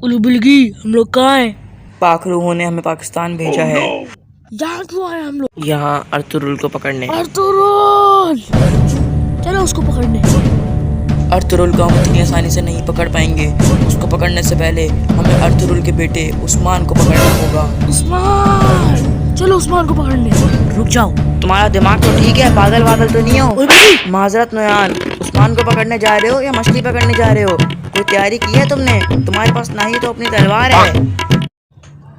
उल्लू बिल्गी, हम लोग कहाँ हैं? पाखरू ने हमें पाकिस्तान भेजा है। यहाँ क्यों आए हम लोग? यहाँ अर्तुरुल को पकड़ने। अर्तुरुल! चलो उसको पकड़ने। अर्तुरुल को हम इतनी आसानी से नहीं पकड़ पाएंगे। उसको पकड़ने से पहले हमें अर्तुरुल के बेटे उस्मान को पकड़ना होगा। उस्मान! चलो उस्मान को पकड़ने। रुक जाओ, तुम्हारा दिमाग तो ठीक है, पागल वागल तो नहीं हो? माजरत नोयान, उस्मान को पकड़ने जा रहे हो या मछली पकड़ने जा रहे हो? कोई तैयारी की है तुमने? तुम्हारे पास ना ही तो अपनी तलवार है।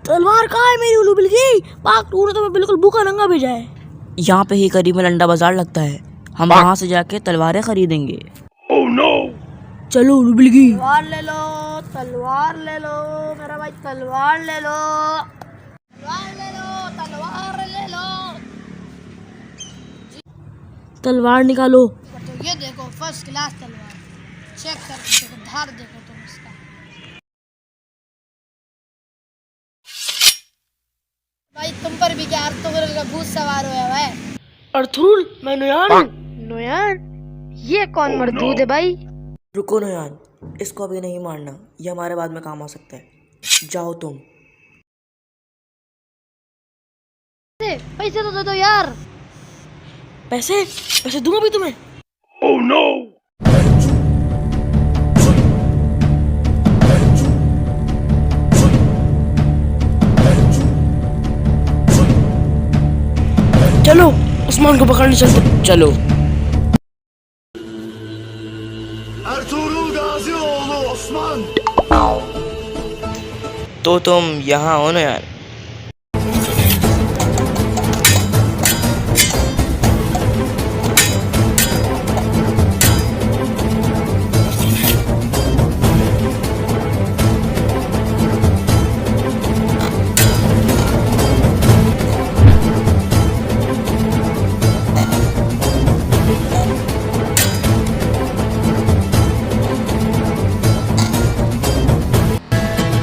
तलवार कहाँ है मेरी उल्लू बिल्गी? पाक टूर तो मैं बिल्कुल भूखा नंगा भेजा है। यहाँ पे ही करीब में लंडा बाजार लगता है, हम वहाँ से जाके तलवारें खरीदेंगे। चलो उल्लू बिल्गी। तलवार ले लो, तलवार ले लो मेरा भाई, तलवार ले लो, तलवार ले लो, तलवार ले लो। तलवार निकालो। तो ये देखो फर्स्ट क्लास तलवार, चेक करके देखो, धार देखो तुम इसका। भाई तुम पर भी क्या अर्तुगरुल का भूत सवार हुआ है? अर्तुरुल, मैं नोयान हूँ। नोयान? ये कौन मर्दूद है भाई? रुको नोयान, इसको अभी नहीं मारना, ये हमारे बाद में काम आ सकता है। जाओ तुम। पैसे तो दे दो यार। पैसे? पैसे दूंगा भी तुम्हें। चलो उस्मान को पकड़ने चलते। चलो। Ertuğrul Gazioğlu Osman. तो तुम यहाँ हो नोयान?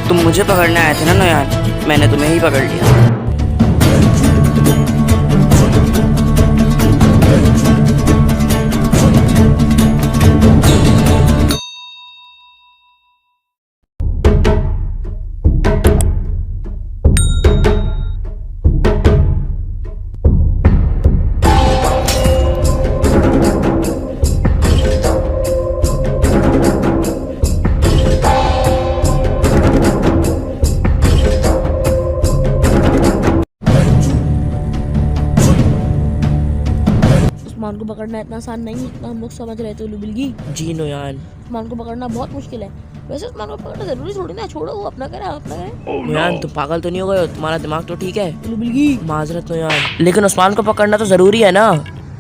तुम मुझे पकड़ने आए थे ना नोयान, मैंने तुम्हें ही पकड़ लिया। उस्मान को पकड़ना इतना आसान नहीं है जितना हम लोग समझ रहे थे उल्लू बिल्गी। जी नोयान। उस्मान को पकड़ना बहुत मुश्किल है। वैसे उस्मान को पकड़ना जरूरी थोड़ी ना, छोड़ो वो अपना करे, अपना करे। नोयान तुम पागल तो नहीं हो गए हो? तुम्हारा दिमाग तो ठीक है? उल्लू बिल्गी। माजरत नोयान, लेकिन उस्मान को पकड़ना तो जरूरी है ना?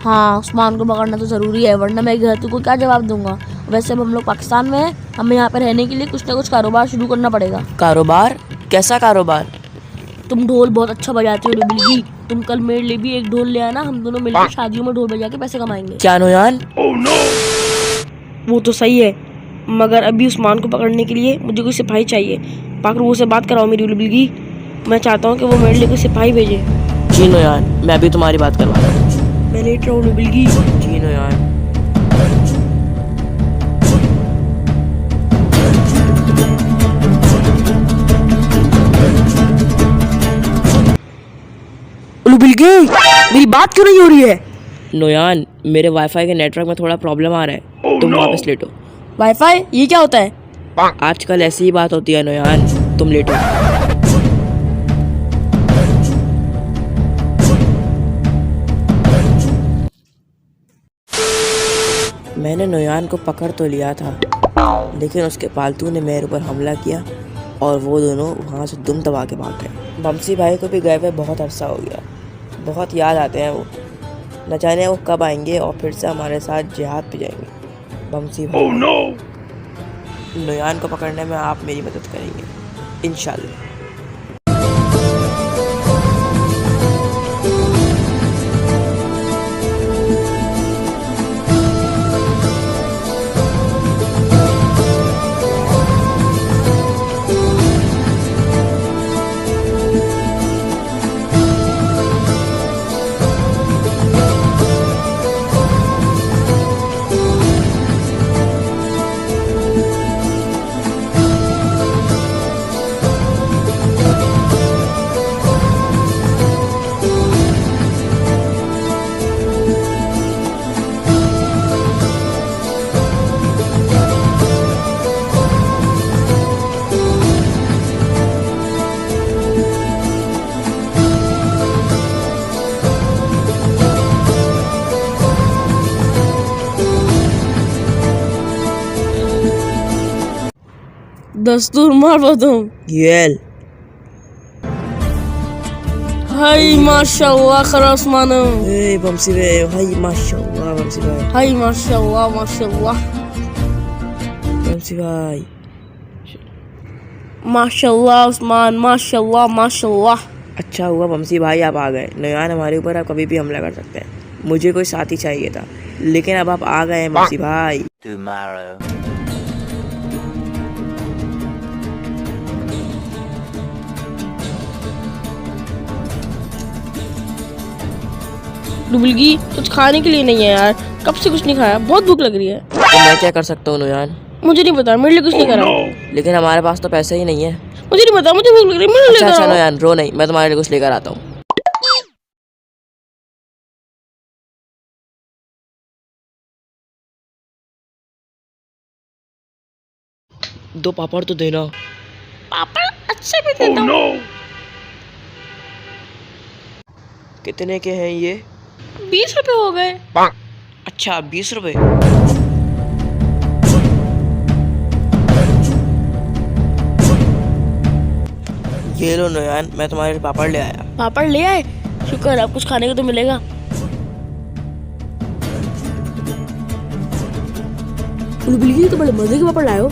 हाँ, उस्मान को पकड़ना तो जरूरी है, वरना मैं घर को क्या जवाब दूंगा। वैसे अब हम लोग पाकिस्तान में हैं, हमें यहाँ पे रहने के लिए कुछ ना कुछ कारोबार शुरू करना पड़ेगा। कारोबार? कैसा कारोबार? तुम ढोल बहुत अच्छा बजाते हो बिल्गी, तुम कल मेरे लिए भी एक ढोल ले आना, हम दोनों मिलकर शादियों में ढोल बजा के पैसे कमाएंगे। क्या नोयान? वो तो सही है, मगर अभी उस्मान को पकड़ने के लिए मुझे कोई सिपाही चाहिए। पाखरू से बात कराओ मेरी उल्लू बिल्गी, मैं चाहता हूँ कि वो मेरे लिए कोई सिपाही भेजे। जी नोयान, मैं अभी तुम्हारी बात करवा रहा हूँ। मैं लेट रहा हूँ उल्लू बिल्गी। जी नोयान। उल्लू बिल्गी, मेरी बात क्यों नहीं हो रही है? नोयान, मेरे वाईफाई के नेटवर्क में थोड़ा प्रॉब्लम आ रहा है, तुम वापस लेटो। वाईफाई? ये क्या होता है? आजकल ऐसी ही बात होती है नोयान, तुम लेटो। मैंने नोयान को पकड़ तो लिया था, लेकिन उसके पालतू ने मेरे ऊपर हमला किया और वो दोनों वहाँ से दुम दबा के भाग गए। बमसी भाई को भी गए हुए बहुत अरसा हो गया, बहुत याद आते हैं वो। न जाने वो कब आएंगे और फिर से हमारे साथ जिहाद पे जाएंगे। बमसी भाई नोयान को पकड़ने में आप मेरी मदद करेंगे इंशाल्लाह। दस्तूर मार तुम। येल हाय माशाल्लाह खरा उस्मानम। ए बमसी भाई, हाय माशाल्लाह बमसी भाई, हाय माशाल्लाह माशाल्लाह बमसी भाई, माशाल्लाह उस्मान, माशाल्लाह माशाल्लाह। अच्छा हुआ बमसी भाई आप आ गए। नोयान हमारे ऊपर आप कभी भी हमला कर सकते हैं। मुझे कोई साथी चाहिए था, लेकिन अब आप आ गए हैं बमसी भाई। डुबलगी कुछ खाने के लिए नहीं है यार, कब से कुछ नहीं खाया, बहुत भूख लग रही है। तो मैं क्या कर सकता हूँ नोयान? मुझे नहीं पता, मेरे लिए कुछ नहीं करा। लेकिन हमारे पास तो पैसे ही नहीं है। मुझे नहीं पता, मुझे भूख लग रही है, मेरे लिए अच्छा करा। नोयान रो नहीं, मैं तुम्हारे लिए कुछ लेकर आता हूँ। दो पापड़ तो देना। पापड़ अच्छे भी देता हूँ। कितने के हैं ये? 20 रुपए हो गए। अच्छा 20 रुपए। ये लो नोयान, मैं तुम्हारे लिए पापड़ ले आया। पापड़ ले आए, शुक्र, अब कुछ खाने को तो मिलेगा। डुबलगी तो बड़े मजे के पापड़ लाए हो।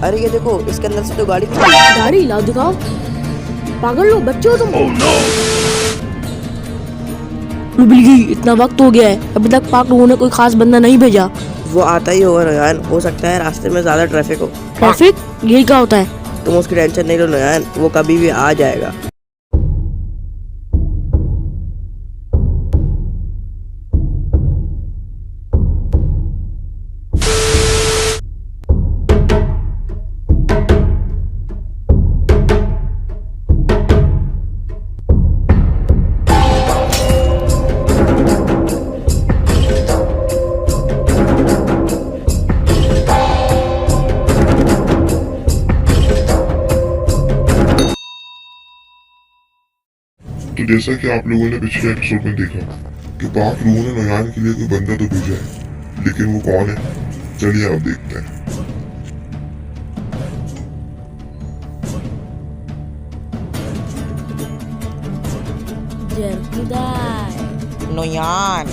अरे ये देखो, इसके अंदर से तो गाड़ी गाड़ी लाओ, दिखाओ। पागल लोग, बच्चे हो तुम। डुबलगी इतना वक्त हो गया है, अभी तक पाक लोगों ने कोई खास बंदा नहीं भेजा। वो आता ही होगा नोयान, हो सकता है रास्ते में ज्यादा ट्रैफिक हो। ट्रैफिक यही क्या होता है? तुम उसकी टेंशन नहीं लो नोयान, वो कभी भी आ जाएगा। तो जैसा कि आप लोगों ने पिछले एपिसोड में देखा कि पाक रूह ने नोयान के लिए कोई बंदा तो भेजा है, लेकिन वो कौन है चलिए आप देखते हैं। नोयान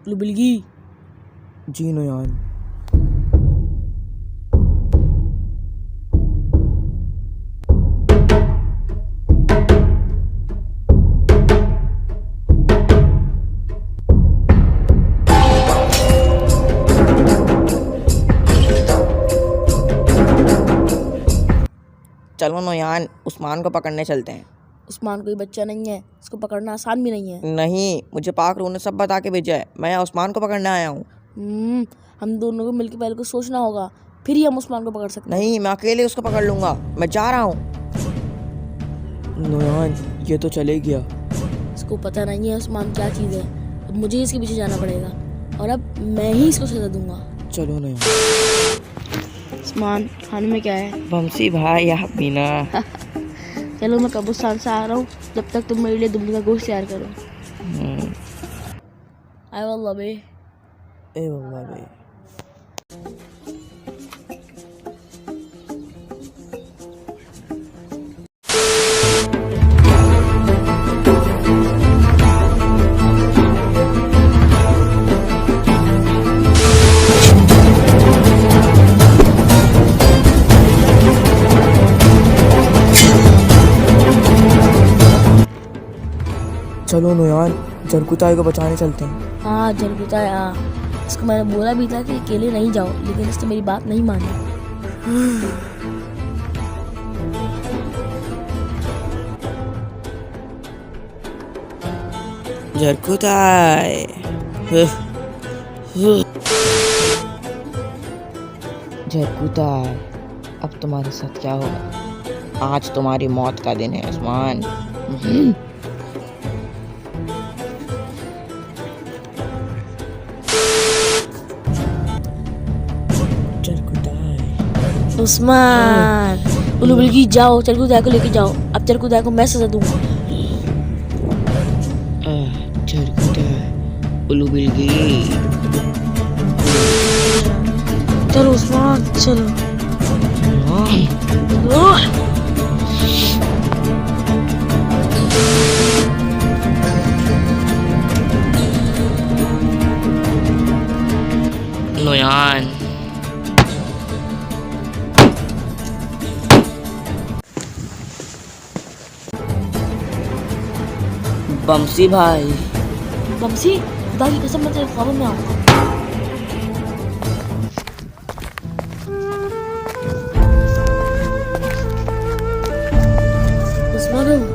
डुबलगी जी नोयान। चलो नोयान, उस्मान को पकड़ने चलते हैं। उस्मान कोई बच्चा नहीं है, इसको पकड़ना आसान भी नहीं है। नहीं, मुझे पाक रूह ने सब बता के भेजा है, मैं यहाँ उस्मान को पकड़ने आया हूँ। हम दोनों को मिलकर पहले कुछ सोचना होगा, फिर ही हम उस्मान को पकड़ सकते हैं। नहीं, मैं अकेले उसको पकड़ लूंगा, मैं जा रहा हूँ। नोयान ये तो चले गया। इसको पता नहीं है उस्मान क्या चीज़ है, अब मुझे इसके पीछे जाना पड़ेगा और अब मैं ही इसको सजा दूंगा। चलो नोयान। उस्मान खाने में क्या है? बमसी भाई आप भी ना। चलो मैं कब्रिस्तान से आ रहा हूँ, जब तक तुम मेरे लिए दुम्बे का गोश्त तैयार करो। आय वल्लाह बे। ए वल्लाह बे। चलो नोयान, जरकुताई को बचाने चलते हैं। हाँ जरकुता हाँ, इसको मैंने बोला भी था कि अकेले नहीं जाओ, लेकिन इसने मेरी बात नहीं मानी। जरकुताई। जरकुताई, अब तुम्हारे साथ क्या होगा? आज तुम्हारी मौत का दिन है उस्मान। उस्मान, उल्लू बिल्ली जाओ, जरकुता को लेके जाओ। अब जरकुता को मैं सजा दूंगा। जरकुताई, उल्लू बिल्ली। चलो उस्मान चलो। नोयान, बमसी भाई। बमसी, खुदा की कसम मैं तेरे ख्वाबों में आऊंगा। उस्मान,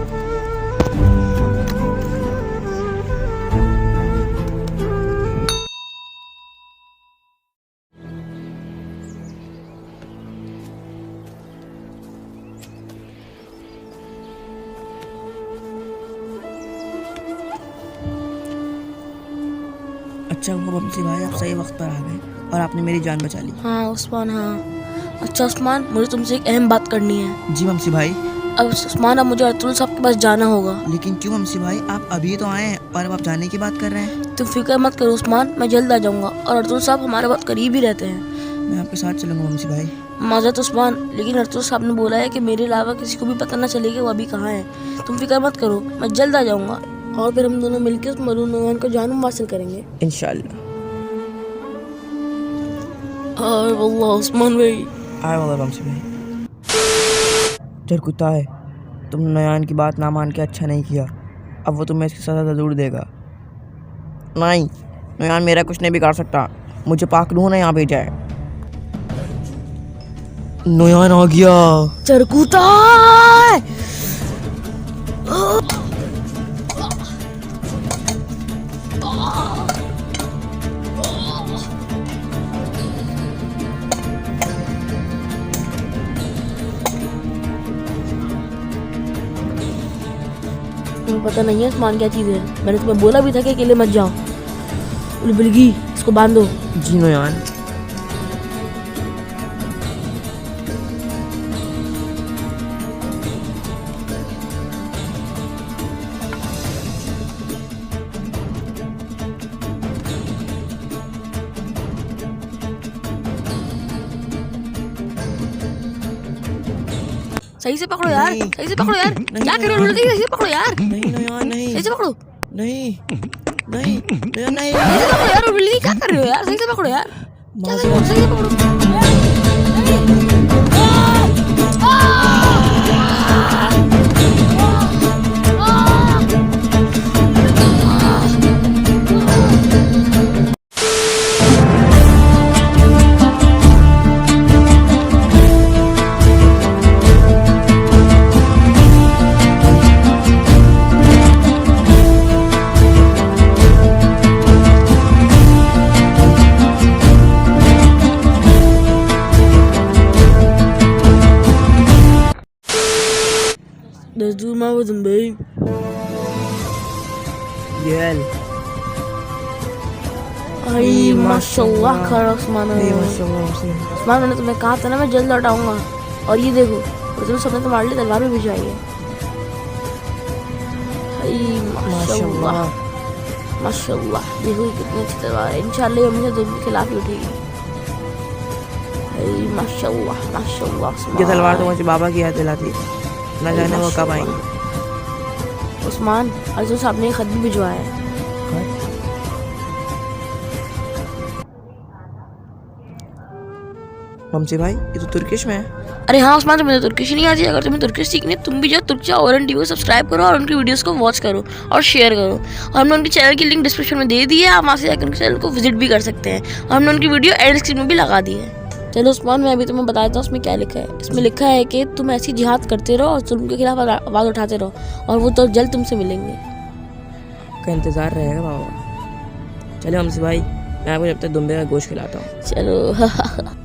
अच्छा हुआ बमसी भाई, आप सही वक्त पर आ गए और आपने मेरी जान बचा ली। हाँ उस्मान हाँ। अच्छा उस्मान, मुझे तुमसे एक अहम बात करनी है। जी बमसी भाई। अब उस्मान, अब मुझे अर्तुल साहब के पास जाना होगा। लेकिन क्यों बमसी भाई, आप अभी तो आए हैं और अब आप जाने की बात कर रहे हैं। तुम फिक्र मत करो उस्मान, मैं जल्द आ जाऊंगा और अर्तुल साहब हमारे बहुत करीब ही रहते हैं। मैं आपके साथ चलूंगा बमसी भाई। माजरत उस्मान, लेकिन अर्तुल साहब ने बोला है कि मेरे अलावा किसी को भी पता न चले कि वो अभी कहाँ है। तुम फिक्र मत करो, मैं जल्द आ जाऊंगा और फिर हम दोनों मिलकर उस मरून नौजवान को जानम हासिल करेंगे इंशाल्लाह। आय वल्लाह उस्मान भाई। आए वाला बमसी भाई। जरकुताई, तुम नयान की बात ना मान के अच्छा नहीं किया। अब वो तुम्हें इसकी सज़ा ज़रूर देगा। नहीं, नयान मेरा कुछ नहीं बिगाड़ सकता। मुझे पाक रूह ने यहाँ भेजा है। नयान आ गया। जरकुताई, तुम्हें पता नहीं है उस्मान क्या चीज़ है। मैंने तुम्हें बोला भी था कि अकेले मत जाओ। उल्लू बिल्ली, इसको बांध दो। जी नयान। सही से पकड़ो यार, नहीं। सही से पकड़ो यार। नहीं, क्या कर रहे हो? सही से पकड़ो यार, नहीं नयान, नहीं सही से पकड़ो। नहीं नहीं नयान, नहीं। सही से पकड़ो यार, बिल्ली क्या कर रहे हो यार? सही से पकड़ो यार, क्या कर रहे हो? सही से पकड़ो। Let's do my with him, babe. गेल। आई माशाल्लाह कर उस्मान। माशाल्लाह। उस्मान, मैंने तुम्हें कहा था ना मैं जल्द लौट आऊंगा। और ये देखो, और तुम सबने तुम्हारे लिए तलवार भी भिजवाई है। माशाल्लाह माशाल्लाह, देखो ये कितनी अच्छी तलवार है। इंशाल्लाह ये हमेशा जुल्म के खिलाफ ही उठेगी। माशाल्लाह माशाल्लाह। ये तलवार तो मुझे बाबा की याद दिलाती है, न जाने वो कब आएंगे। उस्मान, अर्जुन साहब ने एक खत भी भिजवाया है। बमसी भाई, ये तो तुर्किश में है। अरे हाँ उस्मान, तुम्हें तो तुर्किश नहीं आती। अगर तुम्हें तुर्किश सीखनी है तुम भी जाओ तुर्किश ORN TV को सब्सक्राइब करो और उनकी वीडियोस को वॉच करो और शेयर करो। और हमने उनके चैनल की लिंक डिस्क्रिप्शन में दे दी है, आप वहाँ से जाकर उनके चैनल को विजिट भी कर सकते हैं। और हमने उनकी वीडियो एंड स्क्रीन में भी लगा दी है। चलो उस्मान, मैं अभी तुम्हें बता देता हूँ उसमें क्या लिखा है। इसमें लिखा है कि तुम ऐसी जिहाद करते रहो और जुल्म के खिलाफ आवाज़ उठाते रहो और वो तो जल्द तुमसे मिलेंगे। का इंतजार रहेगा बाबा। चलो बमसी भाई, मैं आपको जब तक दुम्बे का गोश्त खिलाता हूँ। चलो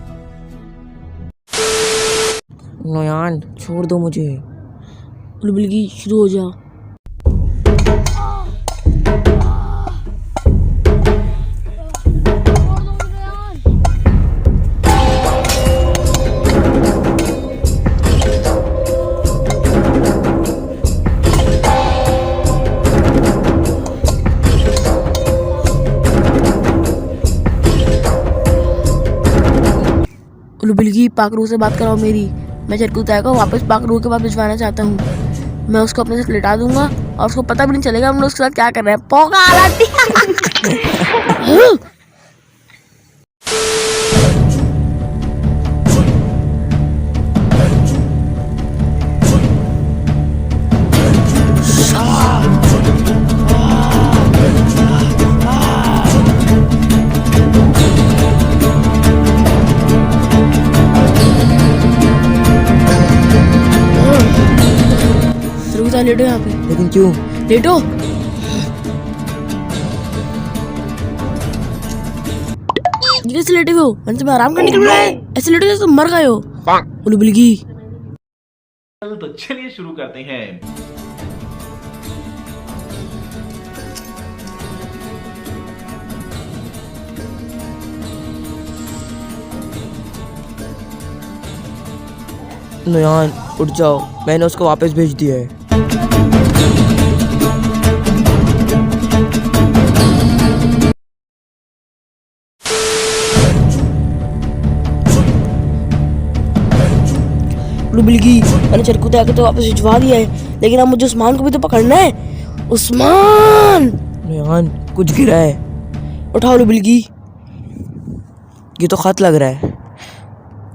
नोयान, छोड़ दो मुझे। बुलबुलगी, शुरू हो जाओ। बुलबुलगी, पाक रूह से बात कराओ मेरी। मैं चरकुताया को वापस पाक रूह के पास भिजवाना चाहता हूँ। मैं उसको अपने साथ लिटा दूंगा और उसको पता भी नहीं चलेगा हम लोग उसके साथ क्या कर रहे हैं। पोका आलाती लेटो यहाँ पे। लेकिन क्यों? लेटो। ये कैसे लेटे हो? मैंने तुम्हें आराम करने के लिए बुलाया है। ऐसे लेटो जैसे तुम मर गए हो। बुलबुलगी, तो चलिए शुरू करते हैं। नोयान, उठ जाओ, मैंने उसको वापस भेज दिया है। बुलबुलगी, मैंने चरकुताया को तो वापस भिजवा दिया है, लेकिन अब मुझे उस्मान को भी तो पकड़ना है। उस्मान, नोयान, कुछ गिरा है। उठाओ बुलबुलगी। ये तो खत लग रहा है।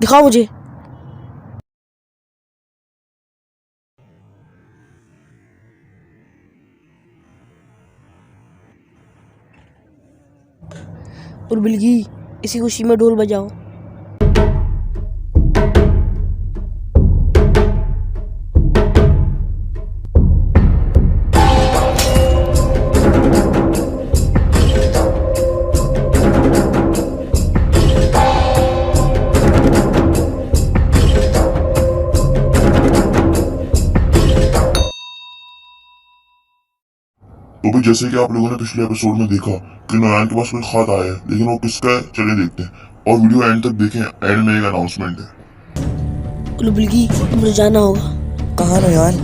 दिखाओ मुझे। बुलबुलगी, इसी खुशी में ढोल बजाओ। तो भी जैसे कि आप लोगों ने पिछले एपिसोड में देखा कि नोयान के पास कोई खत आया है, लेकिन वो किसका है चलिए देखते हैं और वीडियो एंड तक देखें। एंड में एक अनाउंसमेंट है। बुलबुलगी, मुझे जाना होगा। कहाँ नोयान?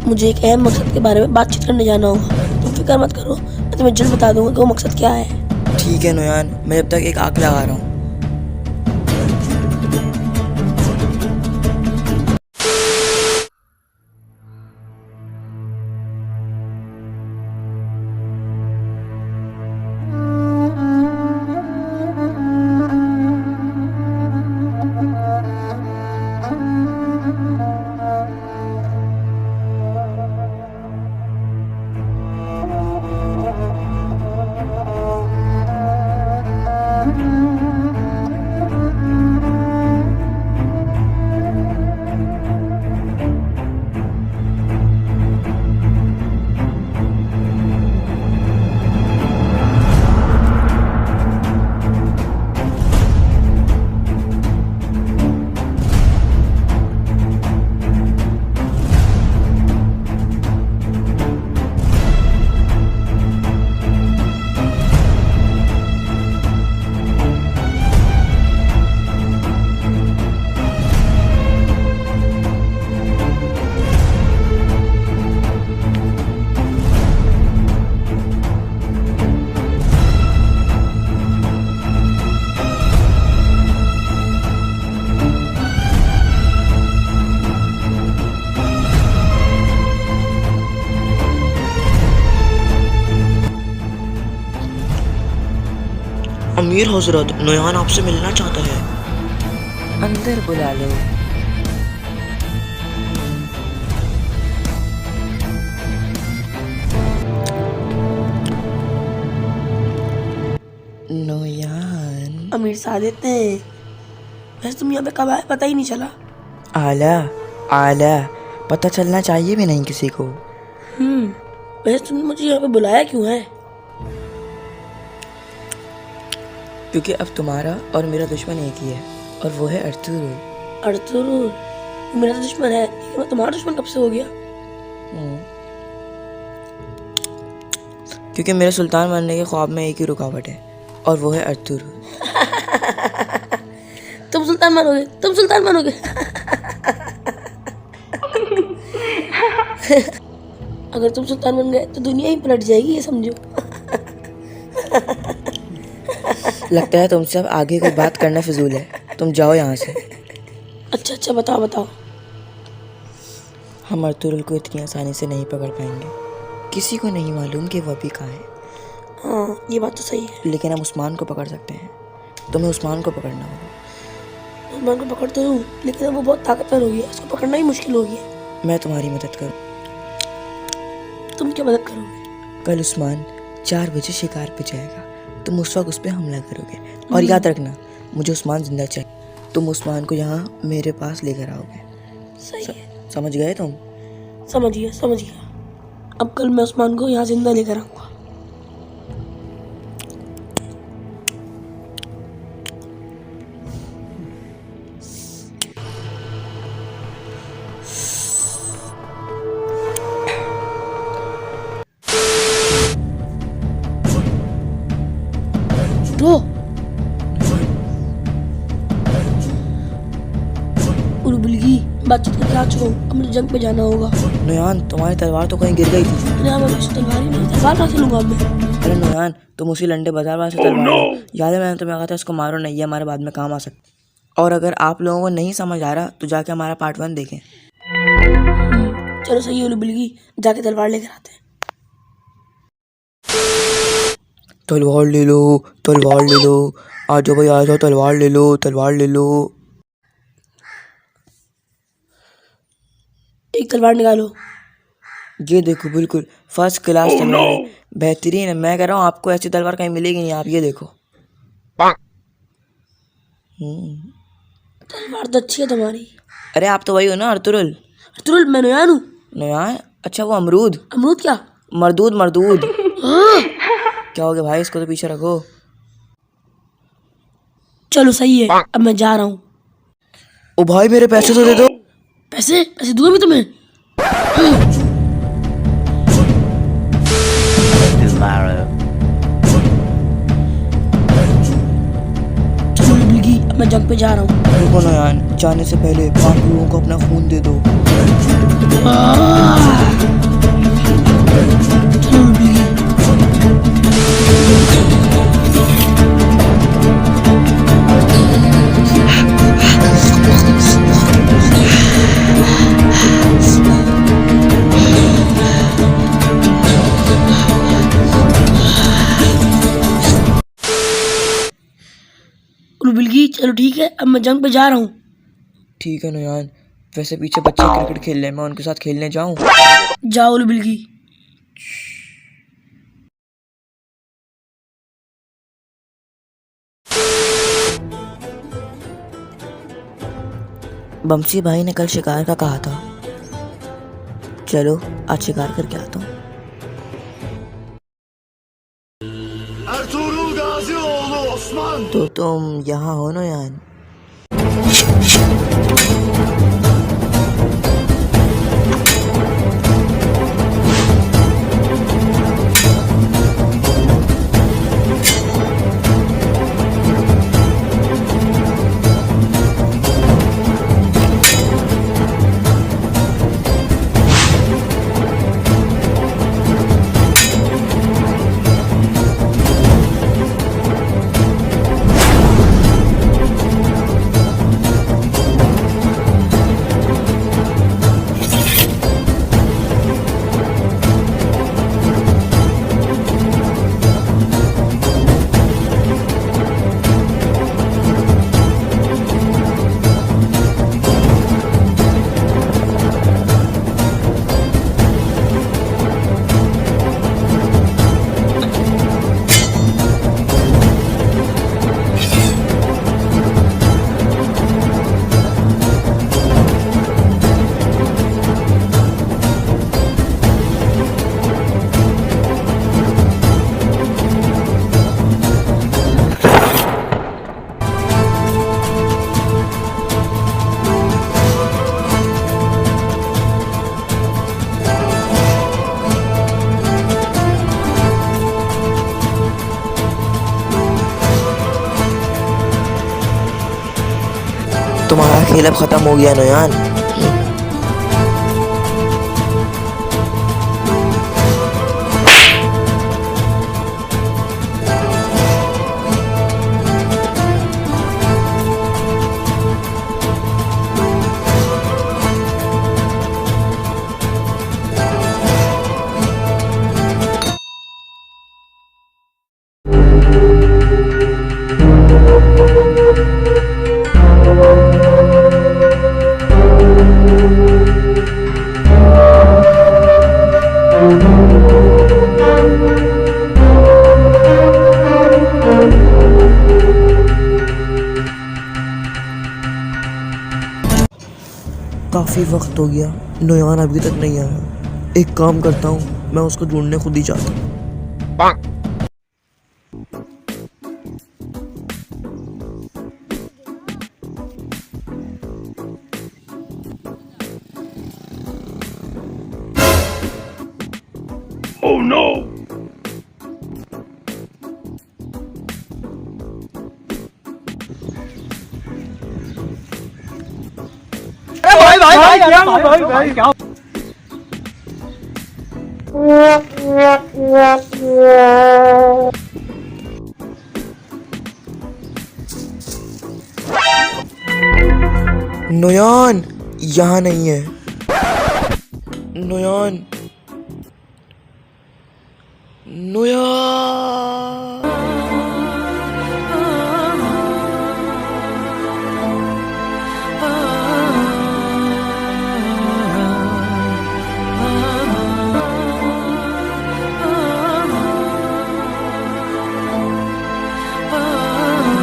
मुझे एक अहम मकसद के बारे में बातचीत करने जाना होगा। तुम फिक्र मत करो, मैं तुम्हें जल्द बता दूंगा कि वो मकसद क्या है। ठीक है नोयान, मैं जब तक एक आग लगा रहा हूँ। अमीर हजरत, नोयान आपसे मिलना चाहता है। अंदर बुला लो। नोयान। अमीर सादित ने वैसे तुम यहाँ पे कब आए पता ही नहीं चला। आला आला, पता चलना चाहिए भी नहीं किसी को। वैसे तुमने मुझे यहाँ पे बुलाया क्यों है? क्योंकि अब तुम्हारा और मेरा दुश्मन एक ही है, और वो है अर्थुरुल। अर्तुरुल वो मेरा तो दुश्मन है, लेकिन मैं तुम्हारा दुश्मन कब से हो गया? क्योंकि मेरे सुल्तान बनने के ख्वाब में एक ही रुकावट है, और वो है अर्थुरुल। तुम सुल्तान बनोगे, तुम सुल्तान बनोगे। अगर तुम सुल्तान बन गए तो दुनिया ही पलट जाएगी, ये समझो। लगता है तुमसे अब आगे कोई बात करना फिजूल है, तुम जाओ यहाँ से। अच्छा अच्छा, बताओ बताओ। हम अर्थुरुल को इतनी आसानी से नहीं पकड़ पाएंगे। किसी को नहीं मालूम कि वो अभी कहाँ है। हाँ, ये बात तो सही है। लेकिन हम उस्मान को पकड़ सकते हैं। तुम्हें उस्मान को पकड़ना होगा। मैं उनको पकड़ता हूँ, लेकिन अब वो बहुत ताकतवर हो गया, उसको पकड़ना ही मुश्किल हो गया। मैं तुम्हारी मदद करूँ। तुम क्या मदद करोगे? कल उस्मान 4 बजे शिकार पे जाएगा, तुम उस वक्त उस पर हमला करोगे। और याद रखना, मुझे उस्मान जिंदा चाहिए। तुम उस्मान को यहाँ मेरे पास लेकर आओगे। सही है। समझ गए तुम? समझ गया समझ गया। अब कल मैं उस्मान को यहाँ जिंदा लेकर आऊँगा। रो उर्बुलगी, बातचीत करके आ चुका हूँ, अब मुझे जंग पे जाना होगा। नोयान, तुम्हारी तलवार तो कहीं गिर गई थी। अरे हाँ, मैं तलवार ही नहीं, तलवार कहाँ से लूंगा अब मैं? अरे नोयान, तुम उसी लंडे बाजार वाले से तलवार लो। याद है मैंने तुम्हें कहा था इसको मारो नहीं, ये हमारे बाद में काम आ सकता। और अगर आप लोगों को नहीं समझ आ रहा तो जाके हमारा पार्ट 1 देखें। चलो सही है उर्बुलगी, जाके तलवार लेकर आते हैं। तलवार ले लो, तलवार ले लो। आ जाओ भाई, आ जाओ, तलवार ले लो, तलवार ले लो। एक तलवार निकालो। ये देखो, बिल्कुल फर्स्ट क्लास तलवार है, बेहतरीन है। मैं कह रहा हूँ आपको ऐसी तलवार कहीं मिलेगी नहीं। आप ये देखो। तलवार तो अच्छी है तुम्हारी। अरे आप तो वही हो ना, अर्थुरुल। अर्तुरुल, मैं नोयान हूँ। नोयान? अच्छा, वो अमरूद। अमरूद क्या? मरदूद, मरदूद। क्या हो गया भाई, इसको तो पीछे रखो। चलो सही है, अब मैं जा रहा हूँ। ओ भाई, मेरे पैसे तो दे दो। पैसे? पैसे दूंगा मैं तुम्हें। चलो उर्बुलगी, अब मैं जंग पे जा रहा हूँ। रुको नोयान, जाने से पहले 5 लोगों को अपना खून दे दो। चलो उर्बुलगी। उर्बुलगी, चलो ठीक है, अब मैं जंग पे जा रहा हूँ। ठीक है नोयान। वैसे पीछे बच्चे क्रिकेट खेल रहे हैं, मैं उनके साथ खेलने जाऊं? जाओ उर्बुलगी। बमसी भाई ने कल शिकार का कहा था। चलो आज शिकार करके आता हूँ। Ertuğrul Gazioğlu Osman. तो तुम यहाँ हो नोयान? खेल अब खत्म हो गया नयान। काफ़ी वक्त हो गया, नयान अभी तक नहीं आया। एक काम करता हूँ, मैं उसको ढूंढने खुद ही जाता हूँ। नयान यहाँ नहीं है। नयान, नयान।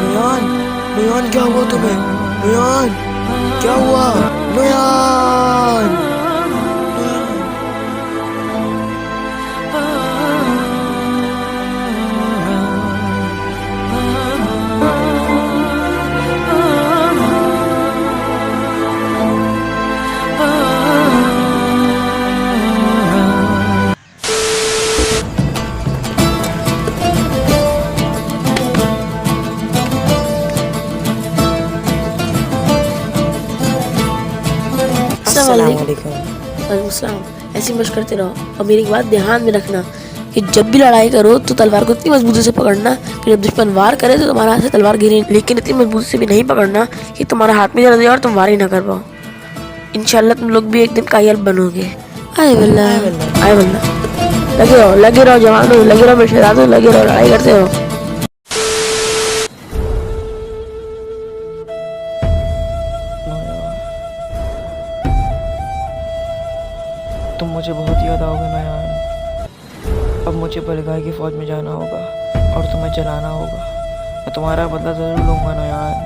नयान, नयान क्या हुआ तुम्हें? नयान क्या हुआ? नयान, अस्सलामुअलैकुम। वालेकुम अस्सलाम। ऐसी मशक करते रहो और मेरी एक बात ध्यान में रखना कि जब भी लड़ाई करो तो तलवार को इतनी मजबूती से पकड़ना कि जब दुश्मन वार करे तो तुम्हारे हाथ से तलवार गिरे, लेकिन इतनी मजबूती से भी नहीं पकड़ना कि तुम्हारा हाथ में जला जाए और तुम वार ही ना कर पाओ। इंशाल्लाह तुम लोग भी एक दिन कायल बनोगे। आए बल्ला, आए बल्ला। लगे रहो जवानों, लगे रहो मेरे शहजादों, लगे रहो, लड़ाई करते रहो। तुम मुझे बहुत याद आओगे नयान। अब मुझे बलगाई की फौज में जाना होगा और तुम्हें जलाना होगा। मैं तुम्हारा बदला जरूर लूंगा नयान।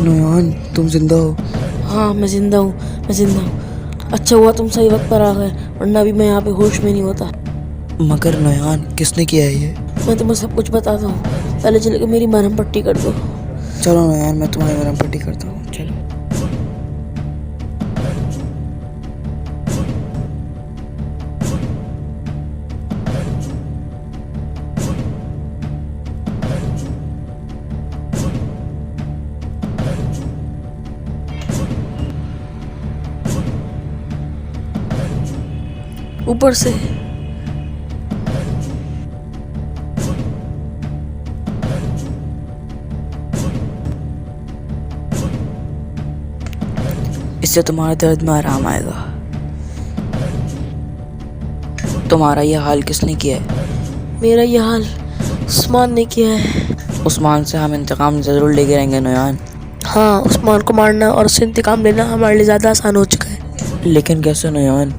नयान तुम जिंदा हो? हाँ मैं जिंदा हूँ, मैं जिंदा हूँ। अच्छा हुआ तुम सही वक्त पर आ गए, वरना भी मैं यहाँ पे होश में नहीं होता। मगर नयान किसने किया है ये? मैं तुम्हें सब कुछ बताता हूँ, पहले चले के मेरी मरहम पट्टी कर दो। चलो नयान मैं तुम्हारी मरहम पट्टी करता हूँ, चलो। ऊपर से। इससे तुम्हारे दर्द में आराम आएगा। तुम्हारा यह हाल किसने किया है? मेरा ये हाल उस्मान ने किया है। उस्मान से हम इंतकाम ज़रूर लेके रहेंगे नोयान। हाँ, उस्मान को मारना और उससे इंतकाम लेना हमारे लिए ज़्यादा आसान हो चुका है। लेकिन कैसे नोयान?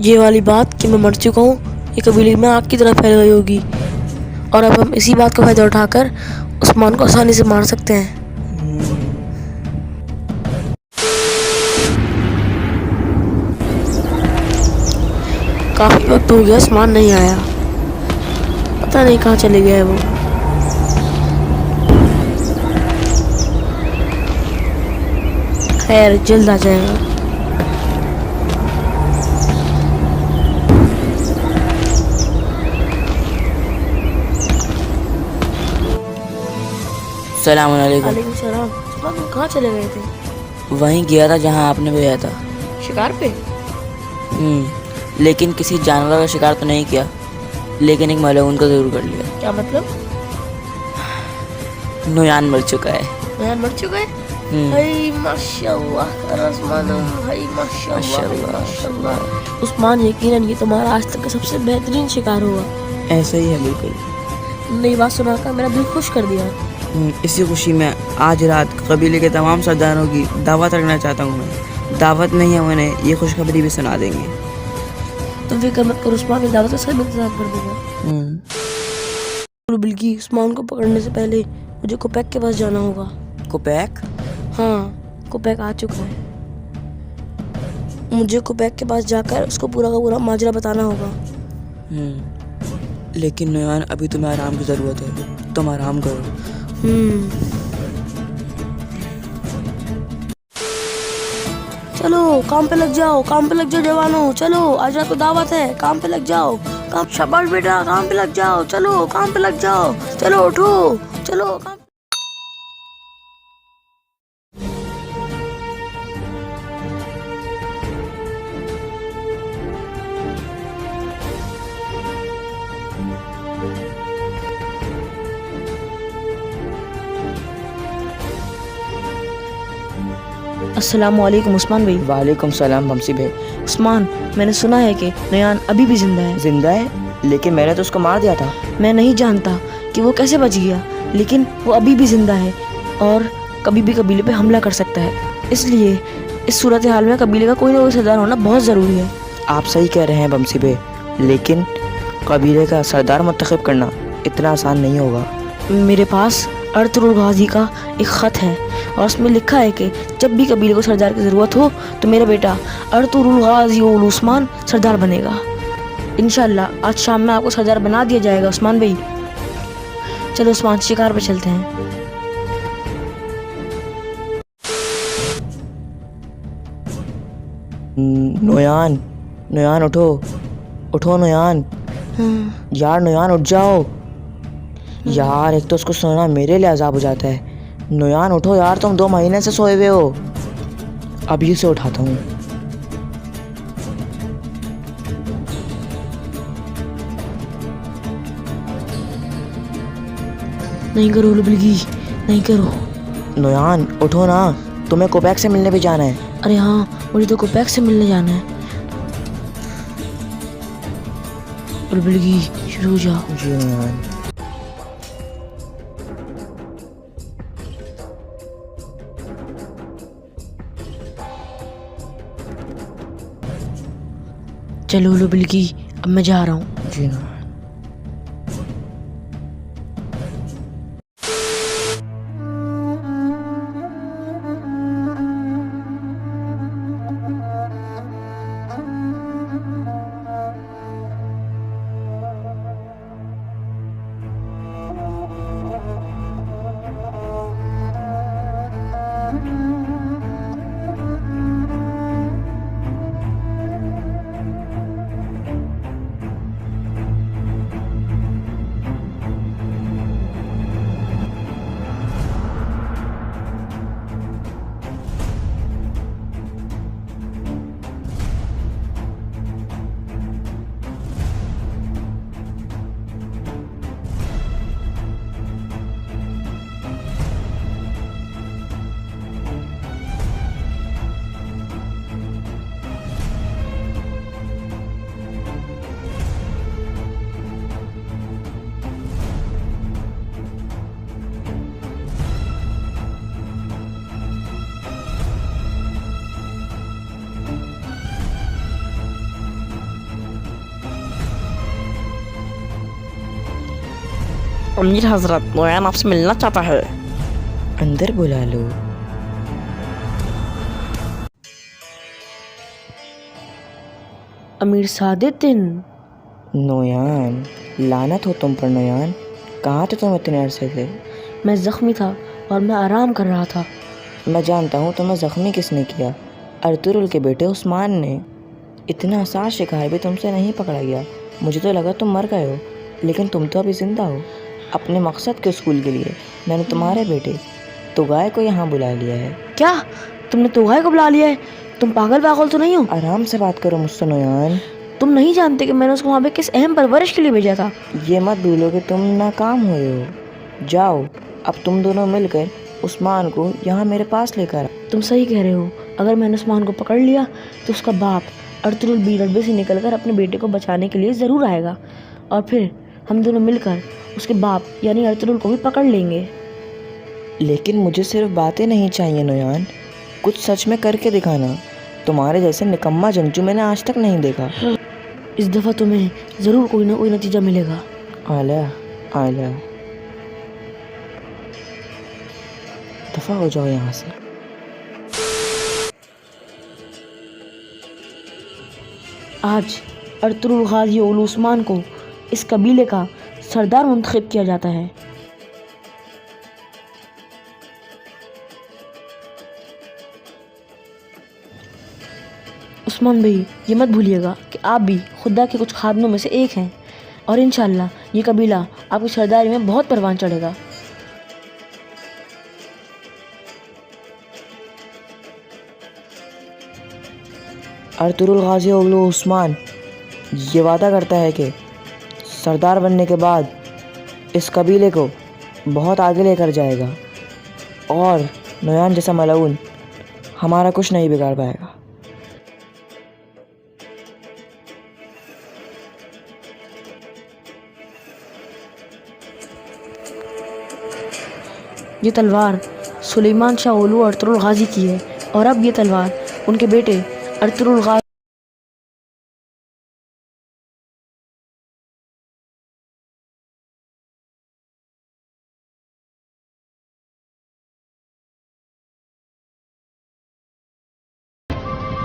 ये वाली बात कि मैं मर चुका हूँ ये कबीले में आग की तरह फैल गई होगी, और अब हम इसी बात का फायदा उठाकर उस्मान को आसानी से मार सकते हैं। काफ़ी वक्त हो गया उस्मान नहीं आया, पता नहीं कहाँ चले गया है वो। खैर जल्द आ जाएगा। सलाम अलैकुम। वालेकुम सलाम। उस्मान तुम कहाँ चले गए थे? वहीं गया था जहाँ आपने भेजा था। शिकार पे? लेकिन किसी जानवर का शिकार तो नहीं किया, लेकिन एक मलून को जरूर कर लिया। क्या मतलब? नोयान मर चुका है। नोयान मर चुका है? हाय माशाल्लाह कर उस्मान, हाय माशाल्लाह माशाल्लाह। उस्मान यकीनन ये तुम्हारा आज तक का सबसे बेहतरीन शिकार होगा। ऐसा ही है बिल्कुल। तुमने ये बात सुनाकर मेरा दिल खुश कर दिया। इसी खुशी में आज रात कबीले के तमाम सरदारों की दावत रखना चाहता हूँ मैं। दावत नहीं है, उन्हें ये खुशखबरी भी सुना देंगे। तुम फिक्र मत करो, उस्मान की दावत का सब इंतजाम कर दूंगा। बल्कि उस्मान को पकड़ने से पहले मुझे कोपैक के पास जाना होगा। कोपैक? हाँ, कोपैक आ चुका है। मुझे कोपैक के पास जाकर उसको पूरा का पूरा माजरा बताना होगा। लेकिन नोयान अभी तुम्हें आराम की ज़रूरत है, तुम आराम करो। चलो काम पे लग जाओ, काम पे लग जाओ जवानों, चलो आज रात को दावत है, काम पे लग जाओ। काम, शाबाश बेटा, काम पे लग जाओ, चलो काम पे लग जाओ, चलो उठो, चलो काम। अस्सलामुअलैकुम उस्मान भाई। वालेकुम सलाम बमसी भाई। उस्मान, मैंने सुना है कि नोयान अभी भी जिंदा है। जिंदा है? लेकिन मैंने तो उसको मार दिया था। मैं नहीं जानता कि वो कैसे बच गया, लेकिन वो अभी भी जिंदा है और कभी भी कबीले पे हमला कर सकता है। इसलिए इस सूरत हाल में कबीले का कोई ना कोई सरदार होना बहुत ज़रूरी है। आप सही कह रहे हैं बमसी भाई, लेकिन कबीले का सरदार मुंतखब करना इतना आसान नहीं होगा। मेरे पास अर्तुगरुल गाजी का एक ख़त है और उसमें लिखा है कि जब भी कबीले को सरदार की ज़रूरत हो तो मेरा बेटा अर्तुगरुल गाजी उल उस्मान सरदार बनेगा। इंशाल्लाह आज शाम में आपको सरदार बना दिया जाएगा उस्मान भाई। चलो उस्मान, शिकार पे चलते हैं। नोयान, नोयान उठो, उठो नोयान। यार नोयान उठ जाओ यार, एक तो उसको सोना मेरे लिए अजाब हो जाता है। नोयान उठो यार, तुम 2 महीने से सोए हुए हो। अभी से उठाता हूँ। नहीं करो लुबलगी, नहीं करो। नोयान उठो ना, तुम्हें कोपैक से मिलने भी जाना है। अरे हाँ, मुझे तो कोपैक से मिलने जाना है। लुबलगी शुरू हो जाओ। जी नोयान। चलो लुबलगी, अब मैं जा रहा हूँ। जी नोयान। अमीर हजरत, नोयान आपसे मिलना चाहता है। अंदर बुला लो। अमीर सादिद्दीन, नोयान, लानत हो तुम पर नोयान। कहाँ थे तुम इतने अरसे से? मैं ज़ख्मी था और मैं आराम कर रहा था। मैं जानता हूँ तुम्हें ज़ख्मी किसने किया। अर्तुरुल के बेटे उस्मान ने। इतना आसान शिकार भी तुमसे नहीं पकड़ा गया। मुझे तो लगा तुम मर गए हो, लेकिन तुम तो अभी ज़िंदा हो। अपने मकसद के स्कूल के लिए मैंने तुम्हारे बेटे तुगाय को यहाँ बुला लिया है। क्या तुमने तुगाय को बुला लिया है? तुम पागल तो नहीं हो? आराम से बात करो मुझसे नोयान। तुम नहीं जानते कि मैंने उसको वहाँ पे किस अहम परवरिश के लिए भेजा था। ये मत भूलो कि तुम नाकाम हुए हो। जाओ, अब तुम दोनों मिलकर उस्मान को यहाँ मेरे पास लेकर आओ। तुम सही कह रहे हो। अगर मैंने उस्मान को पकड़ लिया तो उसका बाप अर्तुरुल बीरडबे से निकलकर अपने बेटे को बचाने के लिए ज़रूर आएगा, और फिर हम दोनों मिलकर उसके बाप यानी अर्तुरुल को भी पकड़ लेंगे। लेकिन मुझे सिर्फ बातें नहीं चाहिए नोयान, कुछ सच में करके दिखाना। तुम्हारे जैसे निकम्मा जंतु मैंने आज तक नहीं देखा। इस दफ़ा तुम्हें ज़रूर कोई ना कोई नतीजा मिलेगा। आला आला, दफा हो जाओ यहाँ से। आज अर्तुरुल गाजी उल उस्मान को इस कबीले का सरदार मुंतखब किया जाता है। उस्मान भाई, ये मत भूलिएगा कि आप भी खुदा के कुछ खादमों में से एक हैं, और इंशाल्लाह ये कबीला आपकी सरदारी में बहुत परवान चढ़ेगा। अर्तुरुल गाजी उल उस्मान ये वादा करता है कि सरदार बनने के बाद इस कबीले को बहुत आगे लेकर जाएगा, और नोयान जैसा मलऊन हमारा कुछ नहीं बिगाड़ पाएगा। ये तलवार सुलेमान शाह ओलू अर्तुरुल गाजी की है, और अब ये तलवार उनके बेटे अर्तुरुल गाजी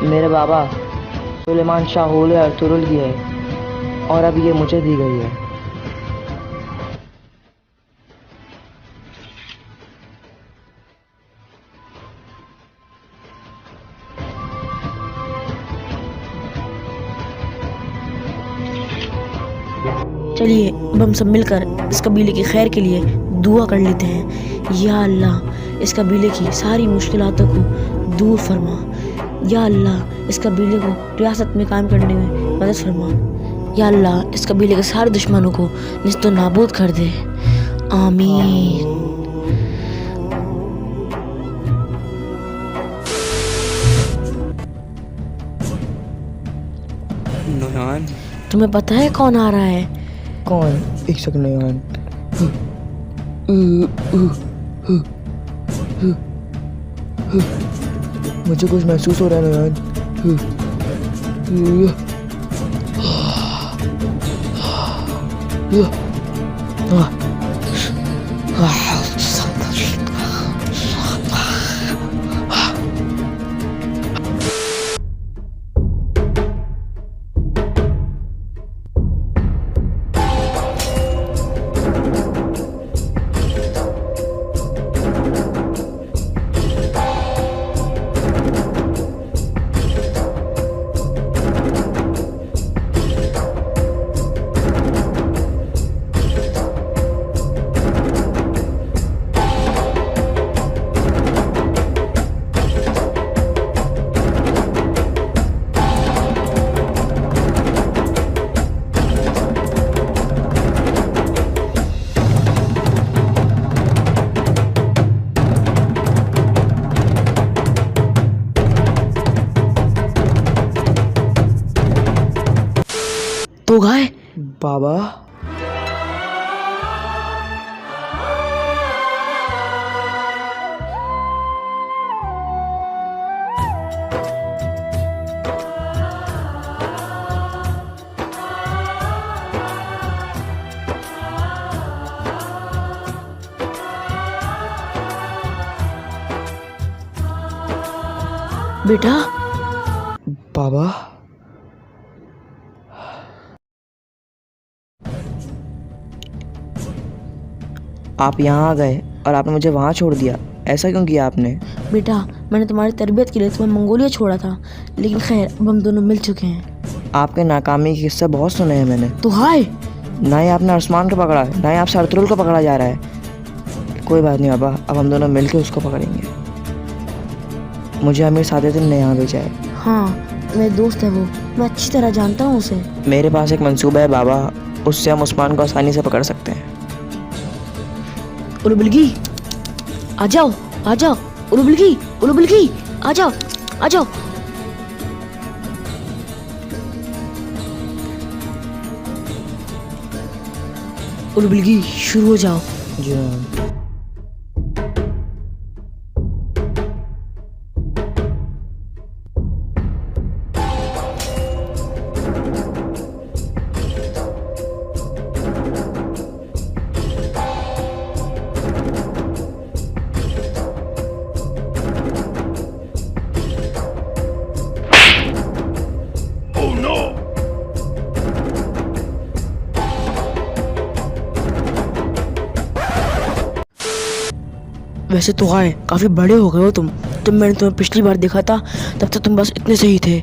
मेरे बाबा सुलेमान शाह ओलू अर्तुरुल की है, और अब ये मुझे दी गई है। चलिए अब हम सब मिलकर इस कबीले की खैर के लिए दुआ कर लेते हैं। या अल्लाह, इस कबीले की सारी मुश्किलातों को दूर फरमा। या अल्लाह, इस कबीले को रियासत में कायम करने में मदद फरमा। या अल्लाह, इस कबीले के सारे दुश्मनों को निस्तो नाबूद कर दे। आमीन। नोयान, तुम्हें पता है कौन आ रहा है? कौन? एक सेकंड नोयान। मुझे कुछ महसूस हो रहा है नोयान। तो गाय बाबा, बेटा बाबा, आप यहाँ आ गए और आपने मुझे वहाँ छोड़ दिया, ऐसा क्यों किया आपने? बेटा, मैंने तुम्हारी तरबियत के लिए तुम्हें मंगोलिया छोड़ा था, लेकिन खैर अब हम दोनों मिल चुके हैं। आपके नाकामी के किस्से बहुत सुने हैं मैंने। तो हाय, ना ही आपने उस्मान को पकड़ा है, ना ही आपसे अर्तुगरुल को पकड़ा जा रहा है। कोई बात नहीं बाबा, अब हम दोनों मिलकर उसको पकड़ेंगे। मुझे अमीर सादेतुन ने यहाँ भेजा है। हाँ, मेरे दोस्त है वो, मैं अच्छी तरह जानता हूँ उसे। मेरे पास एक मंसूबा है बाबा, उससे हम उस्मान को आसानी से पकड़ सकते हैं। उलू बिल्गी, आ जाओ, आ जाओ। उलू बिल्गी, आ जाओ, आ जाओ। उलू बिल्गी, शुरू हो जाओ। जी हाँ। Oh no! वैसे तो हाय, काफी बड़े हो गए हो तुम। जब मैंने तुम्हें पिछली बार देखा था तब तो तुम बस इतने से ही थे।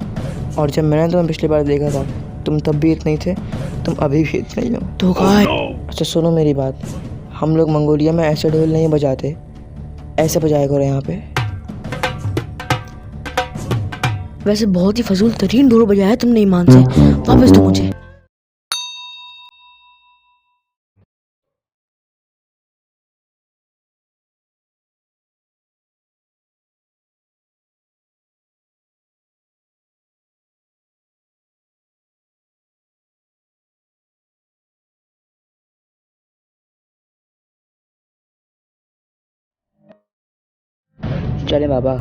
और जब मैंने तुम्हें पिछली बार देखा था तुम तब भी इतने ही थे, तुम अभी भी इतने ही हो। तो हाय, अच्छा सुनो मेरी बात, हम लोग मंगोलिया में ऐसे ढोल नहीं बजाते, ऐसे बजाया करो यहाँ पे। वैसे बहुत ही फजूल तरीन ढोल बजाया तुमने ईमान से। वापस दो मुझे। चले बाबा,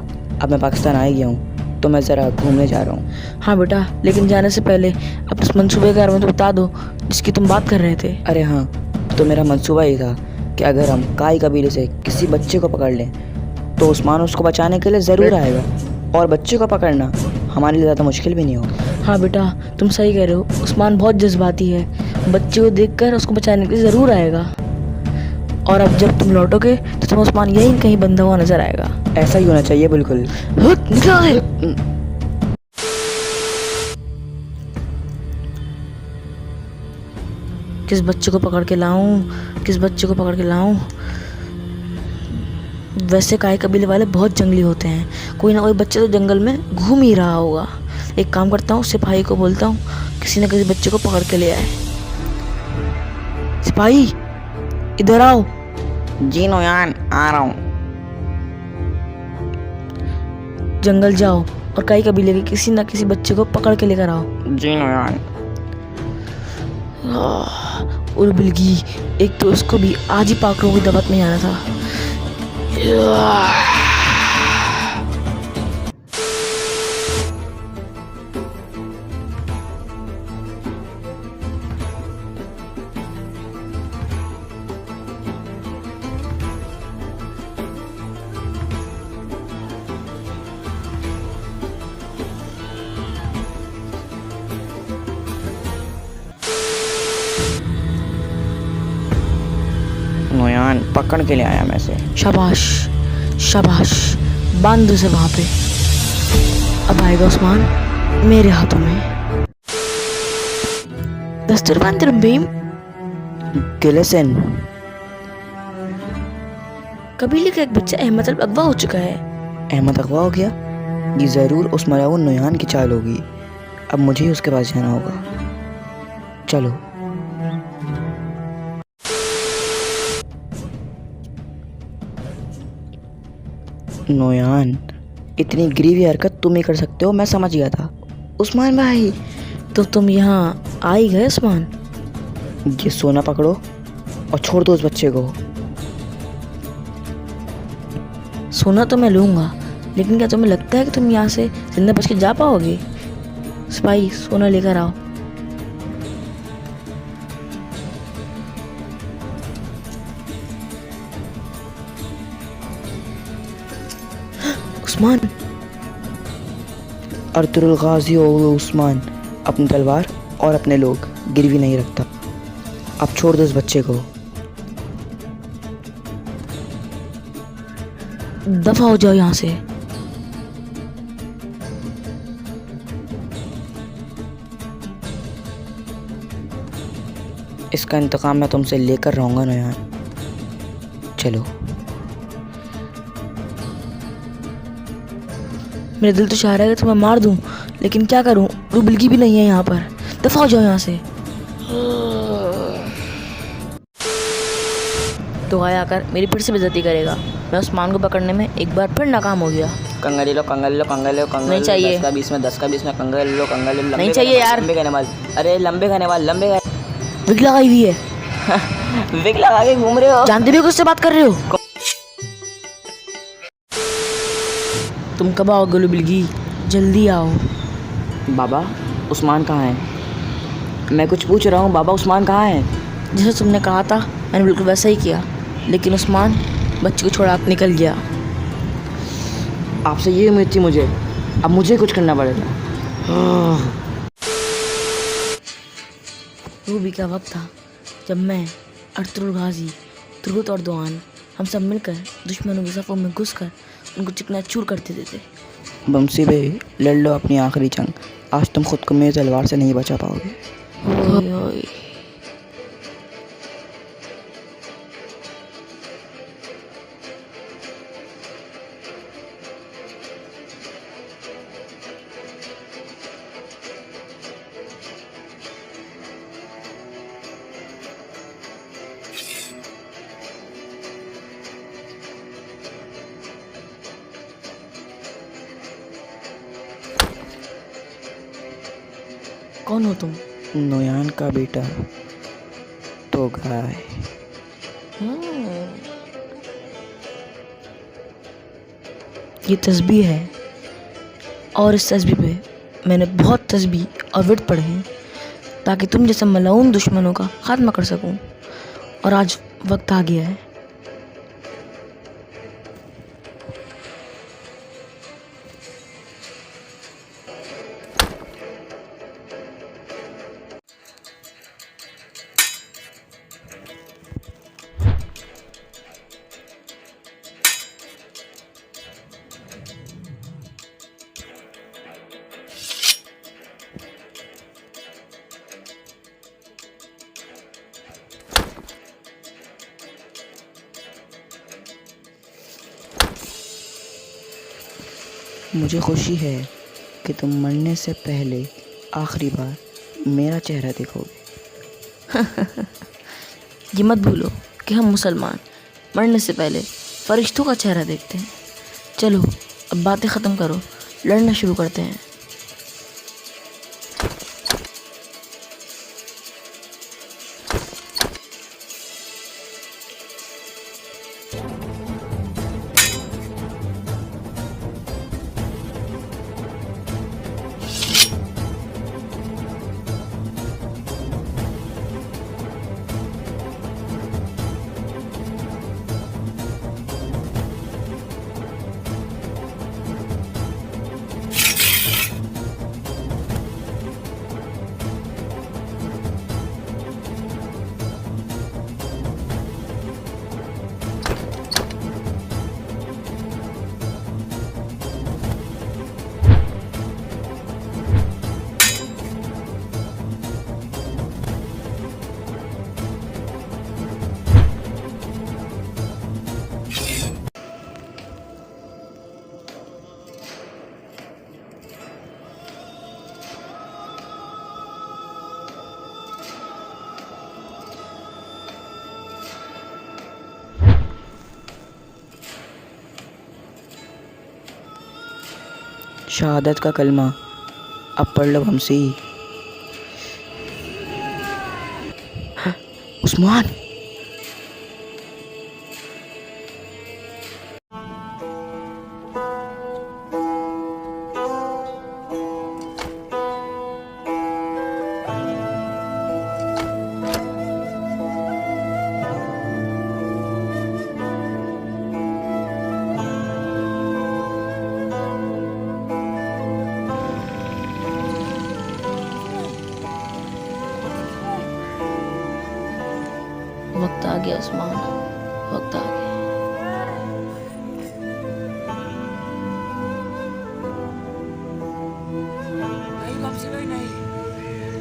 अब मैं पाकिस्तान आ ही गया हूँ, तो मैं ज़रा घूमने जा रहा हूँ। हाँ बेटा, लेकिन जाने से पहले अब इस मंसूबे के बारे में तो बता दो जिसकी तुम बात कर रहे थे। अरे हाँ, तो मेरा मंसूबा ये था कि अगर हम काई कबीले से किसी बच्चे को पकड़ लें तो उस्मान उसको बचाने के लिए ज़रूर आएगा, और बच्चे को पकड़ना हमारे लिए ज़्यादा मुश्किल भी नहीं होगा। हाँ बेटा, तुम सही कह रहे हो। उस्मान बहुत जज्बाती है, बच्चे को देखकर उसको बचाने के लिए ज़रूर आएगा। और अब जब तुम लौटोगे तो तुम्हें उस्मान यहीं कहीं बंधा हुआ नजर आएगा। ऐसा ही होना चाहिए बिल्कुल। निकलो है। किस बच्चे को पकड़ के लाऊं, किस बच्चे को पकड़ के लाऊं? वैसे काई कबीले वाले बहुत जंगली होते हैं, कोई ना कोई बच्चा तो जंगल में घूम ही रहा होगा। एक काम करता हूँ, सिपाही को बोलता हूँ किसी न किसी बच्चे को पकड़ के ले आए। सिपाही, इधर आओ। जी नोयान, आ रहा हूँ। जंगल जाओ और काई कबीले के किसी न किसी बच्चे को पकड़ के लेकर आओ। जी नोयान। उल बिल्गी, एक तो उसको भी आज ही पाकरों की दवत में जाना था। नोयान, पकड़ के ले आया मैं से। शाबाश, शाबाश, बांध उसे वहां पे। अब आएगा उस्मान मेरे हाथों में। दस्तूरबान तरबीम। गिलेसन, कबीले का एक बच्चा अहमद अगवा हो चुका है। अहमद अगवा हो गया? ये ज़रूर उस मलाउन नोयान की चाल होगी। अब मुझे ही उसके पास जाना होगा। चलो। नोयान, इतनी गरीबी हरकत तुम ही कर सकते हो, मैं समझ गया था। उस्मान भाई, तो तुम यहाँ आ ही गए उस्मान। ये सोना पकड़ो और छोड़ दो उस बच्चे को। सोना तो मैं लूँगा, लेकिन क्या तुम्हें लगता है कि तुम यहाँ से जिंदा बच के जा पाओगे? सिपाही, सोना लेकर आओ। उस्मान, अर्तुरुल गाजी ओगलू उस्मान अपनी तलवार और अपने लोग गिरवी नहीं रखता। अब छोड़ दो इस बच्चे को। दफा हो जाओ यहाँ से। इसका इंतकाम मैं तुमसे लेकर रहूँगा नोयान। चलो। मेरा दिल तो चाह रहा है कि तुम्हें मार दूं, लेकिन क्या करूं, रुबलगी भी नहीं है यहाँ पर। दफा हो जाओ यहाँ से। तो आया आकर मेरी फिर से बेइज्जती करेगा। मैं उस्मान को पकड़ने में एक बार फिर नाकाम हो गया। कंगा ले लो, कंगा ले लो, कंगा ले लो, कंगा नहीं चाहिए। 10 का 20 में, 10 का 20 में कंगा ले लो, कंगा ले लो। नहीं चाहिए यार। लंबे कहने वाले, अरे लंबे कहने वाले, लंबे विग लगाई हुई है। विग लगा के घूम रहे हो। जानते भी हो किससे बात कर रहे हो? तुम कब आओ गुलबिलगी? जल्दी आओ। बाबा उस्मान कहाँ है? मैं कुछ पूछ रहा हूँ, बाबा उस्मान कहाँ है? जैसे तुमने कहा था मैंने बिल्कुल वैसा ही किया, लेकिन उस्मान बच्चे को छोड़ा के निकल गया। आपसे ये उम्मीद थी मुझे, अब मुझे कुछ करना पड़ेगा। वो भी क्या वक्त था जब मैं, अर्तुरुल गाजी, तुर्गुत और दोआन हम सब मिलकर दुश्मनों की सफ़ों में घुसकर उनको चिकना चूर करते थे। बमसी भाई लड़ लो अपनी आखिरी जंग। आज तुम खुद को मेरी तलवार से नहीं बचा पाओगे। ओए ओए। कौन हो तुम? नोयान का बेटा तो गाय। ये तस्बीह है, और इस तस्बीह पे मैंने बहुत तस्बीह और विर्द पढ़े हैं ताकि तुम जैसे मलाउन दुश्मनों का खात्मा कर सकूं। और आज वक्त आ गया है। मुझे खुशी है कि तुम मरने से पहले आखिरी बार मेरा चेहरा देखोगे। ये मत भूलो कि हम मुसलमान मरने से पहले फरिश्तों का चेहरा देखते हैं। चलो अब बातें ख़त्म करो, लड़ना शुरू करते हैं। शहादत का कलमा अब पढ़ लो हमसी। उस्मान गया उस्मान, वक्त आ गया। नहीं बमसी भाई नहीं,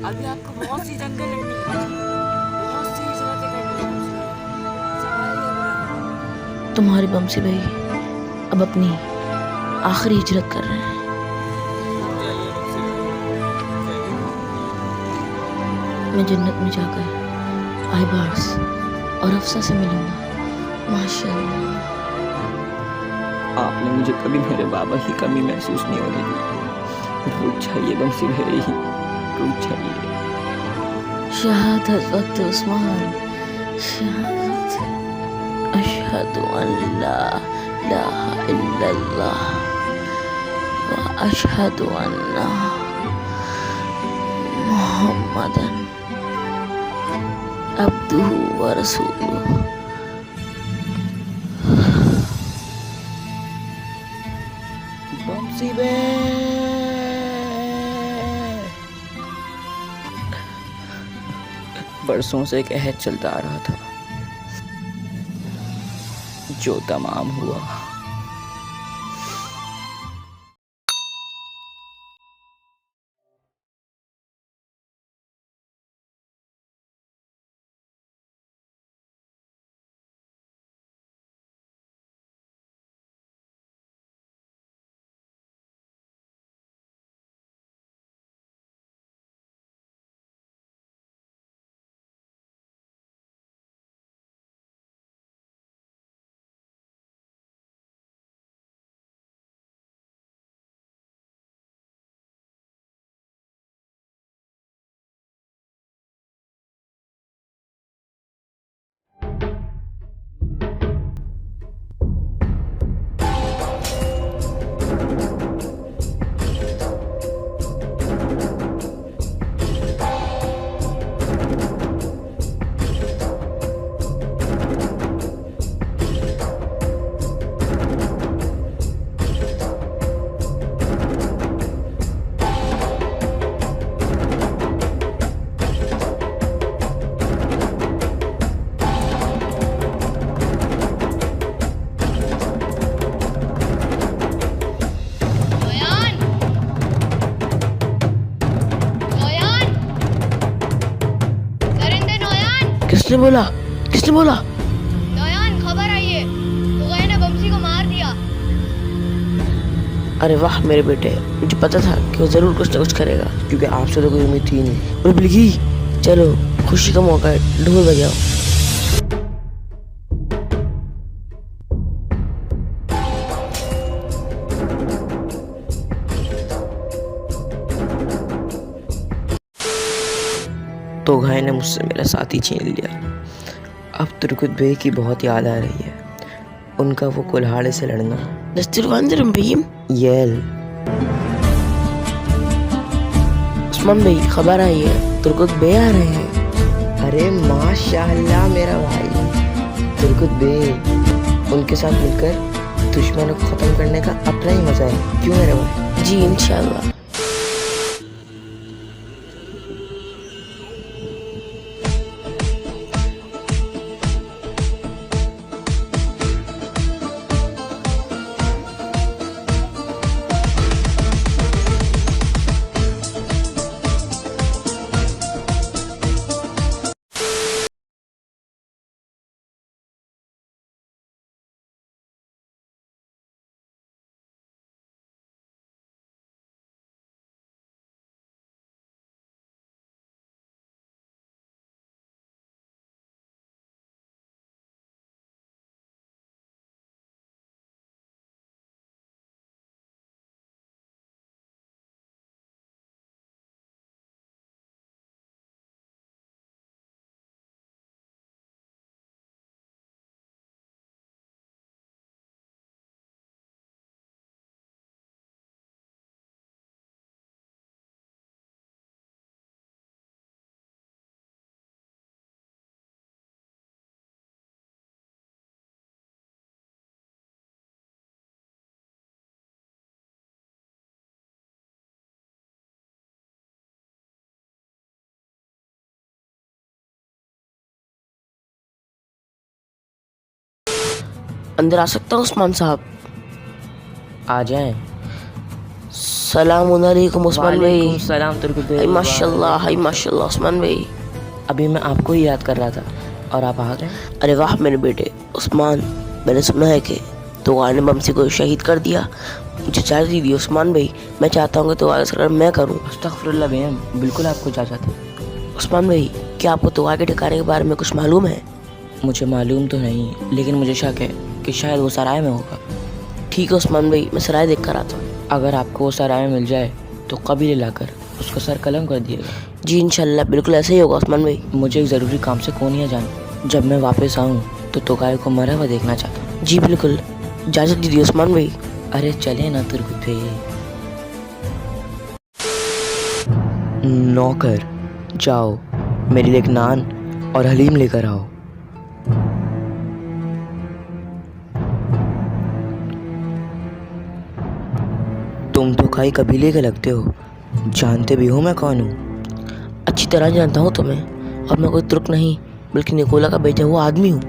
अभी आपको बहुत सी जंगें लड़नी है, बहुत सी हिजरतें करनी है बमसी भाई। संभालिए अपना। तुम्हारे बमसी भाई अब अपनी आखिरी हिजरत कर रहे हैं। जाइए बमसी भाई। मैं जन्नत में जाकर आइबार्स और अफसा से मिलूंगा। माशाअल्लाह। आपने मुझे कभी मेरे बाबा की कमी महसूस नहीं होने दी। रुक जाइए बमसी भाई, रुक जाइए। शहादत वक्त उस्मान, शहादत। अशहदु अल्ला इलाहा इल्लल्लाह व अशहदु अन्ना मुहम्मदन अब्दुहु व रसूलुहु। बमसी भाई। बरसों से एक अहद चलता आ रहा था जो तमाम हुआ। किसने बोला? किसने बोला? नौयान खबर आई है, तुगैन ने बमसी को मार दिया। अरे वाह मेरे बेटे, मुझे पता था कि वो जरूर कुछ ना कुछ करेगा, क्योंकि आपसे तो कोई उम्मीद थी नहीं। और बिल्की, चलो खुशी का मौका है, ढोल बजाओ। तो घाय ने मुझसे मेरा साथी छीन लिया। अब तुर्कुत बे की बहुत याद आ रही है, उनका वो कुल्हाड़े से लड़ना। येल उस्मान भाई, खबर आई है, तुर्कुत बे आ रहे हैं। अरे माशाअल्लाह मेरा भाई, तुर्कुत बे। उनके साथ मिलकर दुश्मनों को खत्म करने का अपना ही मजा है, क्यों मेरे भाई? जी इंशाल्लाह। अंदर आ सकता हूँ उस्मान साहब? आ जाएं। सलाम अलैकुम उस्मान भाई। वालेकुम सलाम तुर्क हाय भाई। माशाल्लाह, हाय माशाल्लाह उस्मान भाई। अभी मैं आपको ही याद कर रहा था और आप आ गए। अरे वाह मेरे बेटे उस्मान, मैंने सुना है कि तो ने बमसी को शहीद कर दिया। मुझे इजाज़त दी उस्मान भाई, मैं चाहता हूँ कि तो सरकार मैं करूँ। अस्तगफिरुल्लाह बेगम, बिल्कुल आपको इजाज़त है। उस्मान भाई, क्या आपको तो के ठिकाने के बारे में कुछ मालूम है? मुझे मालूम तो नहीं, लेकिन मुझे शक है कि शायद वो सराय में होगा। ठीक है उस्मान भाई, मैं सराय देख कर आता हूँ। अगर आपको वो सराय में मिल जाए तो कबीले लाकर उसका सर कलम कर दिएगा। जी इंशाल्लाह बिल्कुल ऐसे ही होगा उस्मान भाई। मुझे एक ज़रूरी काम से कोनिया जाना। जब मैं वापस आऊँ तो तोगाए को मरा हुआ देखना चाहता हूँ। जी बिल्कुल, इजाज़त दीजिए उस्मान भाई। अरे चले ना तुर्क भाई। नौकर, जाओ मेरे लिए एक नान और हलीम लेकर आओ। तुम तो काई कबीले के लगते हो, जानते भी हो मैं कौन हूँ? अच्छी तरह जानता हूँ तुम्हें, और मैं कोई तुर्क नहीं बल्कि निकोला का बेटा हुआ आदमी हूँ।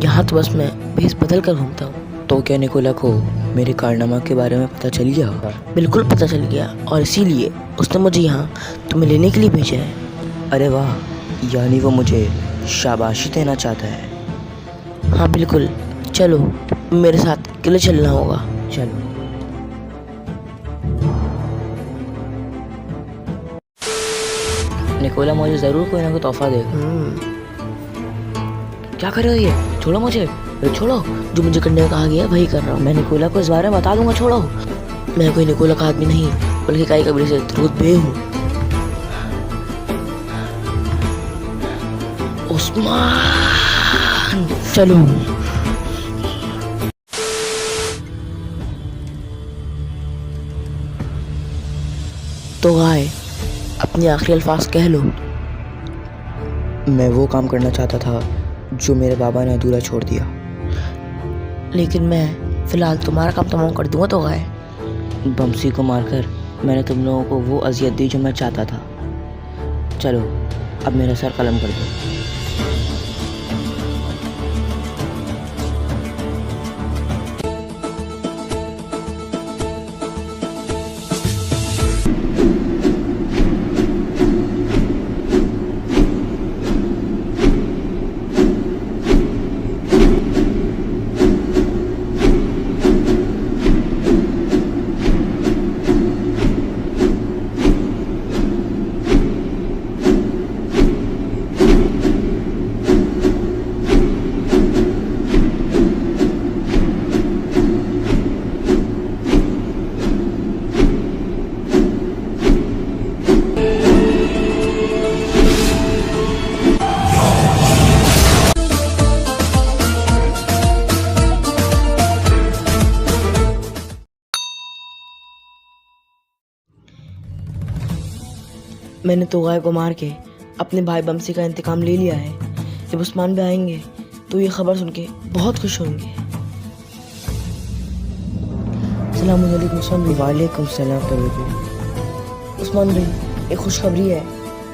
यहाँ तो बस मैं भेस बदल कर घूमता हूँ। तो क्या निकोला को मेरे कारनामा के बारे में पता चल गया? बिल्कुल पता चल गया, और इसीलिए उसने मुझे यहाँ तुम्हें लेने के लिए भेजा है। अरे वाह, यानी वो मुझे शाबाशी देना चाहता है। हाँ बिल्कुल, चलो मेरे साथ किले चलना होगा। चलो। निकोला मुझे ज़रूर कोई ना कोई तोहफा देगा। क्या कर रहे हो ये? छोड़ो मुझे। अरे छोड़ो, जो मुझे करने का कहा गया वही कर रहा हूँ। मैं निकोला को इस बारे में बता दूंगा, छोड़ो। मैं कोई निकोला का आदमी नहीं बल्कि काई कबीले से तुर्क हूँ। उस्मान, चलो। तो गाय, अपने आखिरी अल्फाज कह लो। मैं वो काम करना चाहता था जो मेरे बाबा ने अधूरा छोड़ दिया। लेकिन मैं फिलहाल तुम्हारा काम तमाम कर दूंगा। तो गाय, बमसी को मारकर मैंने तुम लोगों को वो अजियत दी जो मैं चाहता था। चलो अब मेरा सर कलम कर दो। मैंने तो गाय को मार के अपने भाई बमसी का इंतकाम ले लिया है। जब उस्मान भी आएंगे तो ये खबर सुन के बहुत खुश होंगे। सलाम अलैकुम उस्मान भाई। वालेकुम सलाम तुर्क भाई। उस्मान भाई, एक खुशखबरी है।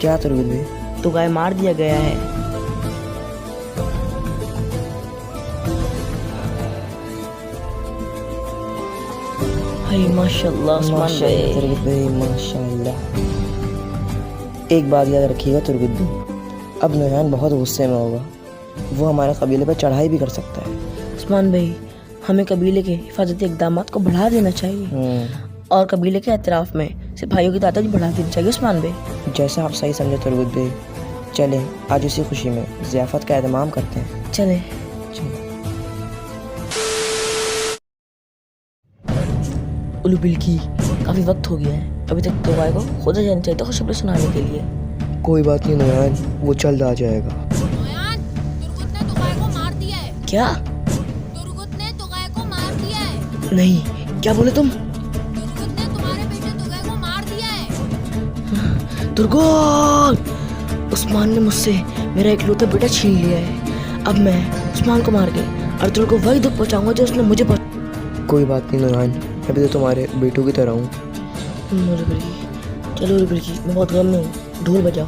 क्या तुर्क भाई? तो गाय मार दिया गया है। हाय माशाल्लाह उस्मान भाई। तुर्क भाई माशाल्लाह। एक बात याद रखिएगा तुर्क भाई, अब नयान बहुत गुस्से में होगा। वो हमारे कबीले पर चढ़ाई भी कर सकता है। उस्मान भाई, हमें कबीले के हिफाजती इकदाम को बढ़ा देना चाहिए और कबीले के एतराफ़ में सिर्फ भाइयों की तादाद बढ़ा देनी चाहिए उस्मान भाई। जैसा आप सही समझे तुर्क भाई। चलें आज उसी खुशी में ज़ियाफ़त का एहतमाम करते हैं। चले। उल्लू बिल्की, काफ़ी वक्त हो गया है, अभी तक तो गाय को खुद जाना चाहिए था खुशखबरी सुनाने के लिए। कोई बात नहीं नयान, वो जल्द आ जाएगा। नोयान, तुर्गुत ने तुगाय को मार दिया है। क्या? तुर्गुत ने तुगाय को मार दिया है। नहीं, क्या बोले तुम? तुर्गुत ने तुम्हारे बेटे तुगाय को मार दिया है। तुर्गुत! उस्मान ने मुझसे मेरा इकलौता बेटा छीन लिया है। अब मैं उस्मान को मार के अर्तुल को वही दुख पहुंचाऊंगा जो उसने मुझे कोई बात नहीं नयान, अभी तो तुम्हारे बेटों की तरह हूँ। चलो रुबिल्की, मैं बहुत गम में हूँ। ढोल बजाओ।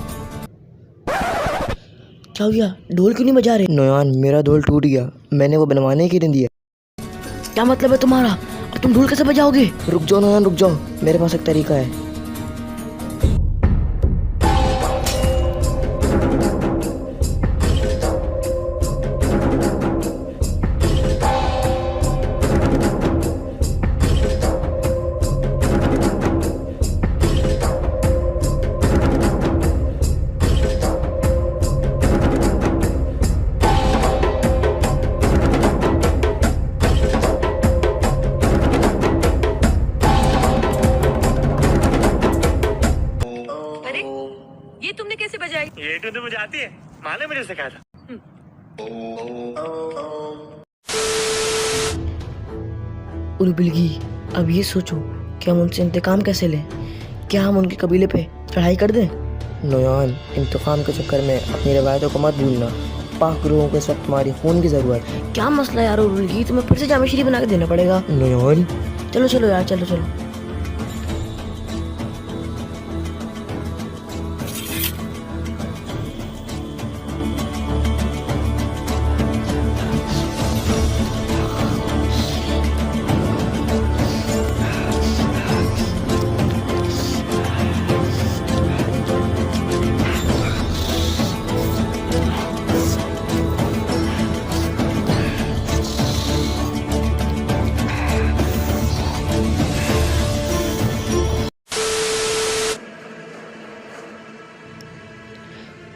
क्या हो गया? ढोल क्यों नहीं बजा रहे? नोयान, मेरा ढोल टूट गया, मैंने वो बनवाने के लिए दिया। क्या मतलब है तुम्हारा? अब तुम ढोल कैसे बजाओगे? रुक जाओ नोयान, रुक जाओ, मेरे पास एक तरीका है। ये तुमने कैसे बजाई? ये तो मुझे आती है, माँ ने मुझे सिखाया था। उर्बिलगी, अब ये सोचो कि हम उनसे इंतकाम कैसे लें? क्या हम उनके कबीले पे चढ़ाई कर दें? नोयान, इंतकाम के चक्कर में अपनी रवायतों को मत भूलना। पाक रूहों को इस वक्त तुम्हारी खून की जरूरत है। क्या मसला यार उर्बिलगी, तुम्हें फिर से जामे शरीफ बना के देना पड़ेगा। नोयान, चलो चलो यार, चलो चलो।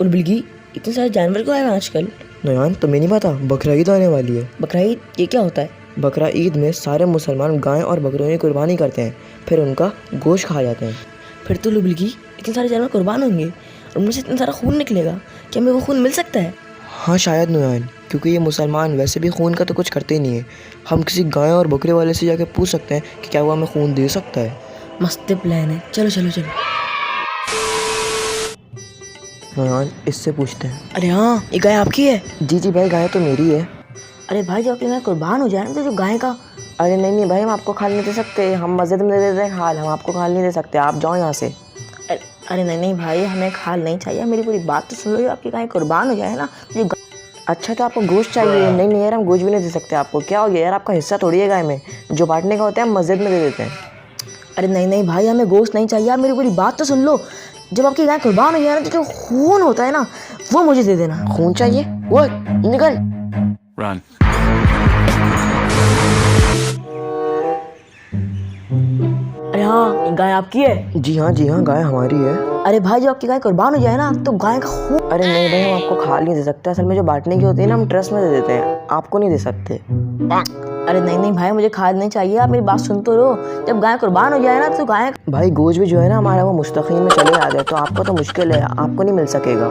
उर्बिलगी, इतने सारे जानवर क्यों आए हैं आजकल? नोयान, तुम्हें नहीं पता, बकरा ईद आने वाली है। बकरा ईद, ये क्या होता है? बकरा ईद में सारे मुसलमान गाय और बकरियों की कुर्बानी करते हैं, फिर उनका गोश्त खाए जाते हैं। फिर तो उर्बिलगी, इतने सारे जानवर कुर्बान होंगे और उनमें से इतना सारा खून निकलेगा, क्या हमें वो खून मिल सकता है? हाँ शायद नोयान, क्योंकि ये मुसलमान वैसे भी खून का तो कुछ करते ही नहीं है। हम किसी गाय और बकरे वाले से जाके पूछ सकते हैं कि क्या वो हमें खून दे सकता है। मस्त प्लान है, चलो चलो चलो। नोयान, इससे पूछते हैं। अरे हाँ, ये गाय आपकी है? जी जी भाई, गाय तो मेरी है। अरे भाई, जब आपकी गाय कुर्बान हो जाए ना तो जो गाय का। अरे नहीं नहीं भाई, हम आपको खाल नहीं दे सकते, हम मस्जिद में दे देते हैं खाल, हम आपको खाल नहीं दे सकते, आप जाओ यहाँ से। अरे नहीं नहीं भाई, हमें खाल नहीं चाहिए, मेरी पूरी बात तो सुन लो। आपकी गाय कुर्बान हो जाए ना जो अच्छा तो आपको गोश्त चाहिए? नहीं नहीं यार, हम गोश्त भी नहीं दे सकते आपको। क्या हो गया यार, आपका हिस्सा थोड़ी है गाय में, जो बांटने का होता है हम मस्जिद में दे देते हैं। अरे नहीं नहीं भाई, हमें गोश्त नहीं चाहिए, आप मेरी पूरी बात तो सुन लो। जब आपकी गाय कुर्बान हो जाए ना तो जो खून होता है ना वो मुझे दे देना। खून चाहिए? वो निकल। Run. अरे हाँ, ये गाय आपकी है? जी हाँ गाय हमारी है। अरे भाई, जब आपकी गाय कुर्बान हो जाए ना तो गाय का खून। अरे नहीं भाई, हम आपको खाल नहीं दे सकते, असल में जो बांटने की होती है ना हम ट्रस्ट में दे देते हैं, आपको नहीं दे सकते। अरे नहीं नहीं भाई, मुझे खाद नहीं चाहिए, आप मेरी बात सुन तो रहो। जब गाय कुर्बान हो जाए ना तो गाय भाई गोश्त भी जो है ना हमारा वो मुस्तकीम में चले आ जाए, तो आपको तो मुश्किल है, आपको नहीं मिल सकेगा।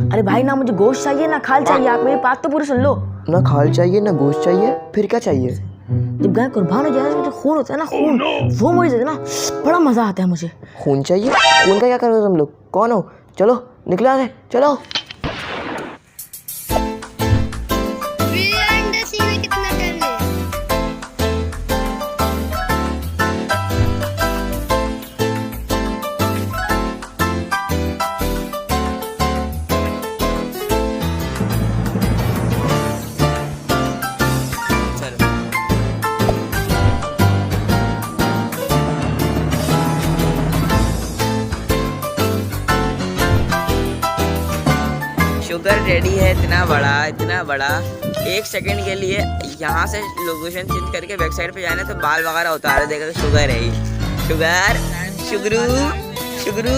अरे भाई, ना मुझे गोश्त चाहिए ना खाल चाहिए, आप मेरी बात तो पूरी सुन लो। ना खाल चाहिए ना गोश्त चाहिए, फिर क्या चाहिए? जब गाय कुर्बान हो जाए ना जो खून होता है ना, खून वो मुझे दे देना, बड़ा मजा आता है मुझे। खून चाहिए? खून का क्या करोगे तुम लोग? कौन हो? चलो निकलो यहाँ से, चलो। कितना टाइम ले? शुगर रेडी है, इतना बड़ा। 1 सेकंड के लिए यहाँ से लोकेशन चेंज करके बैक साइड पे जाना तो बाल वगैरह उतार देगा। शुगर है, शुगर शुगरू शुगरू।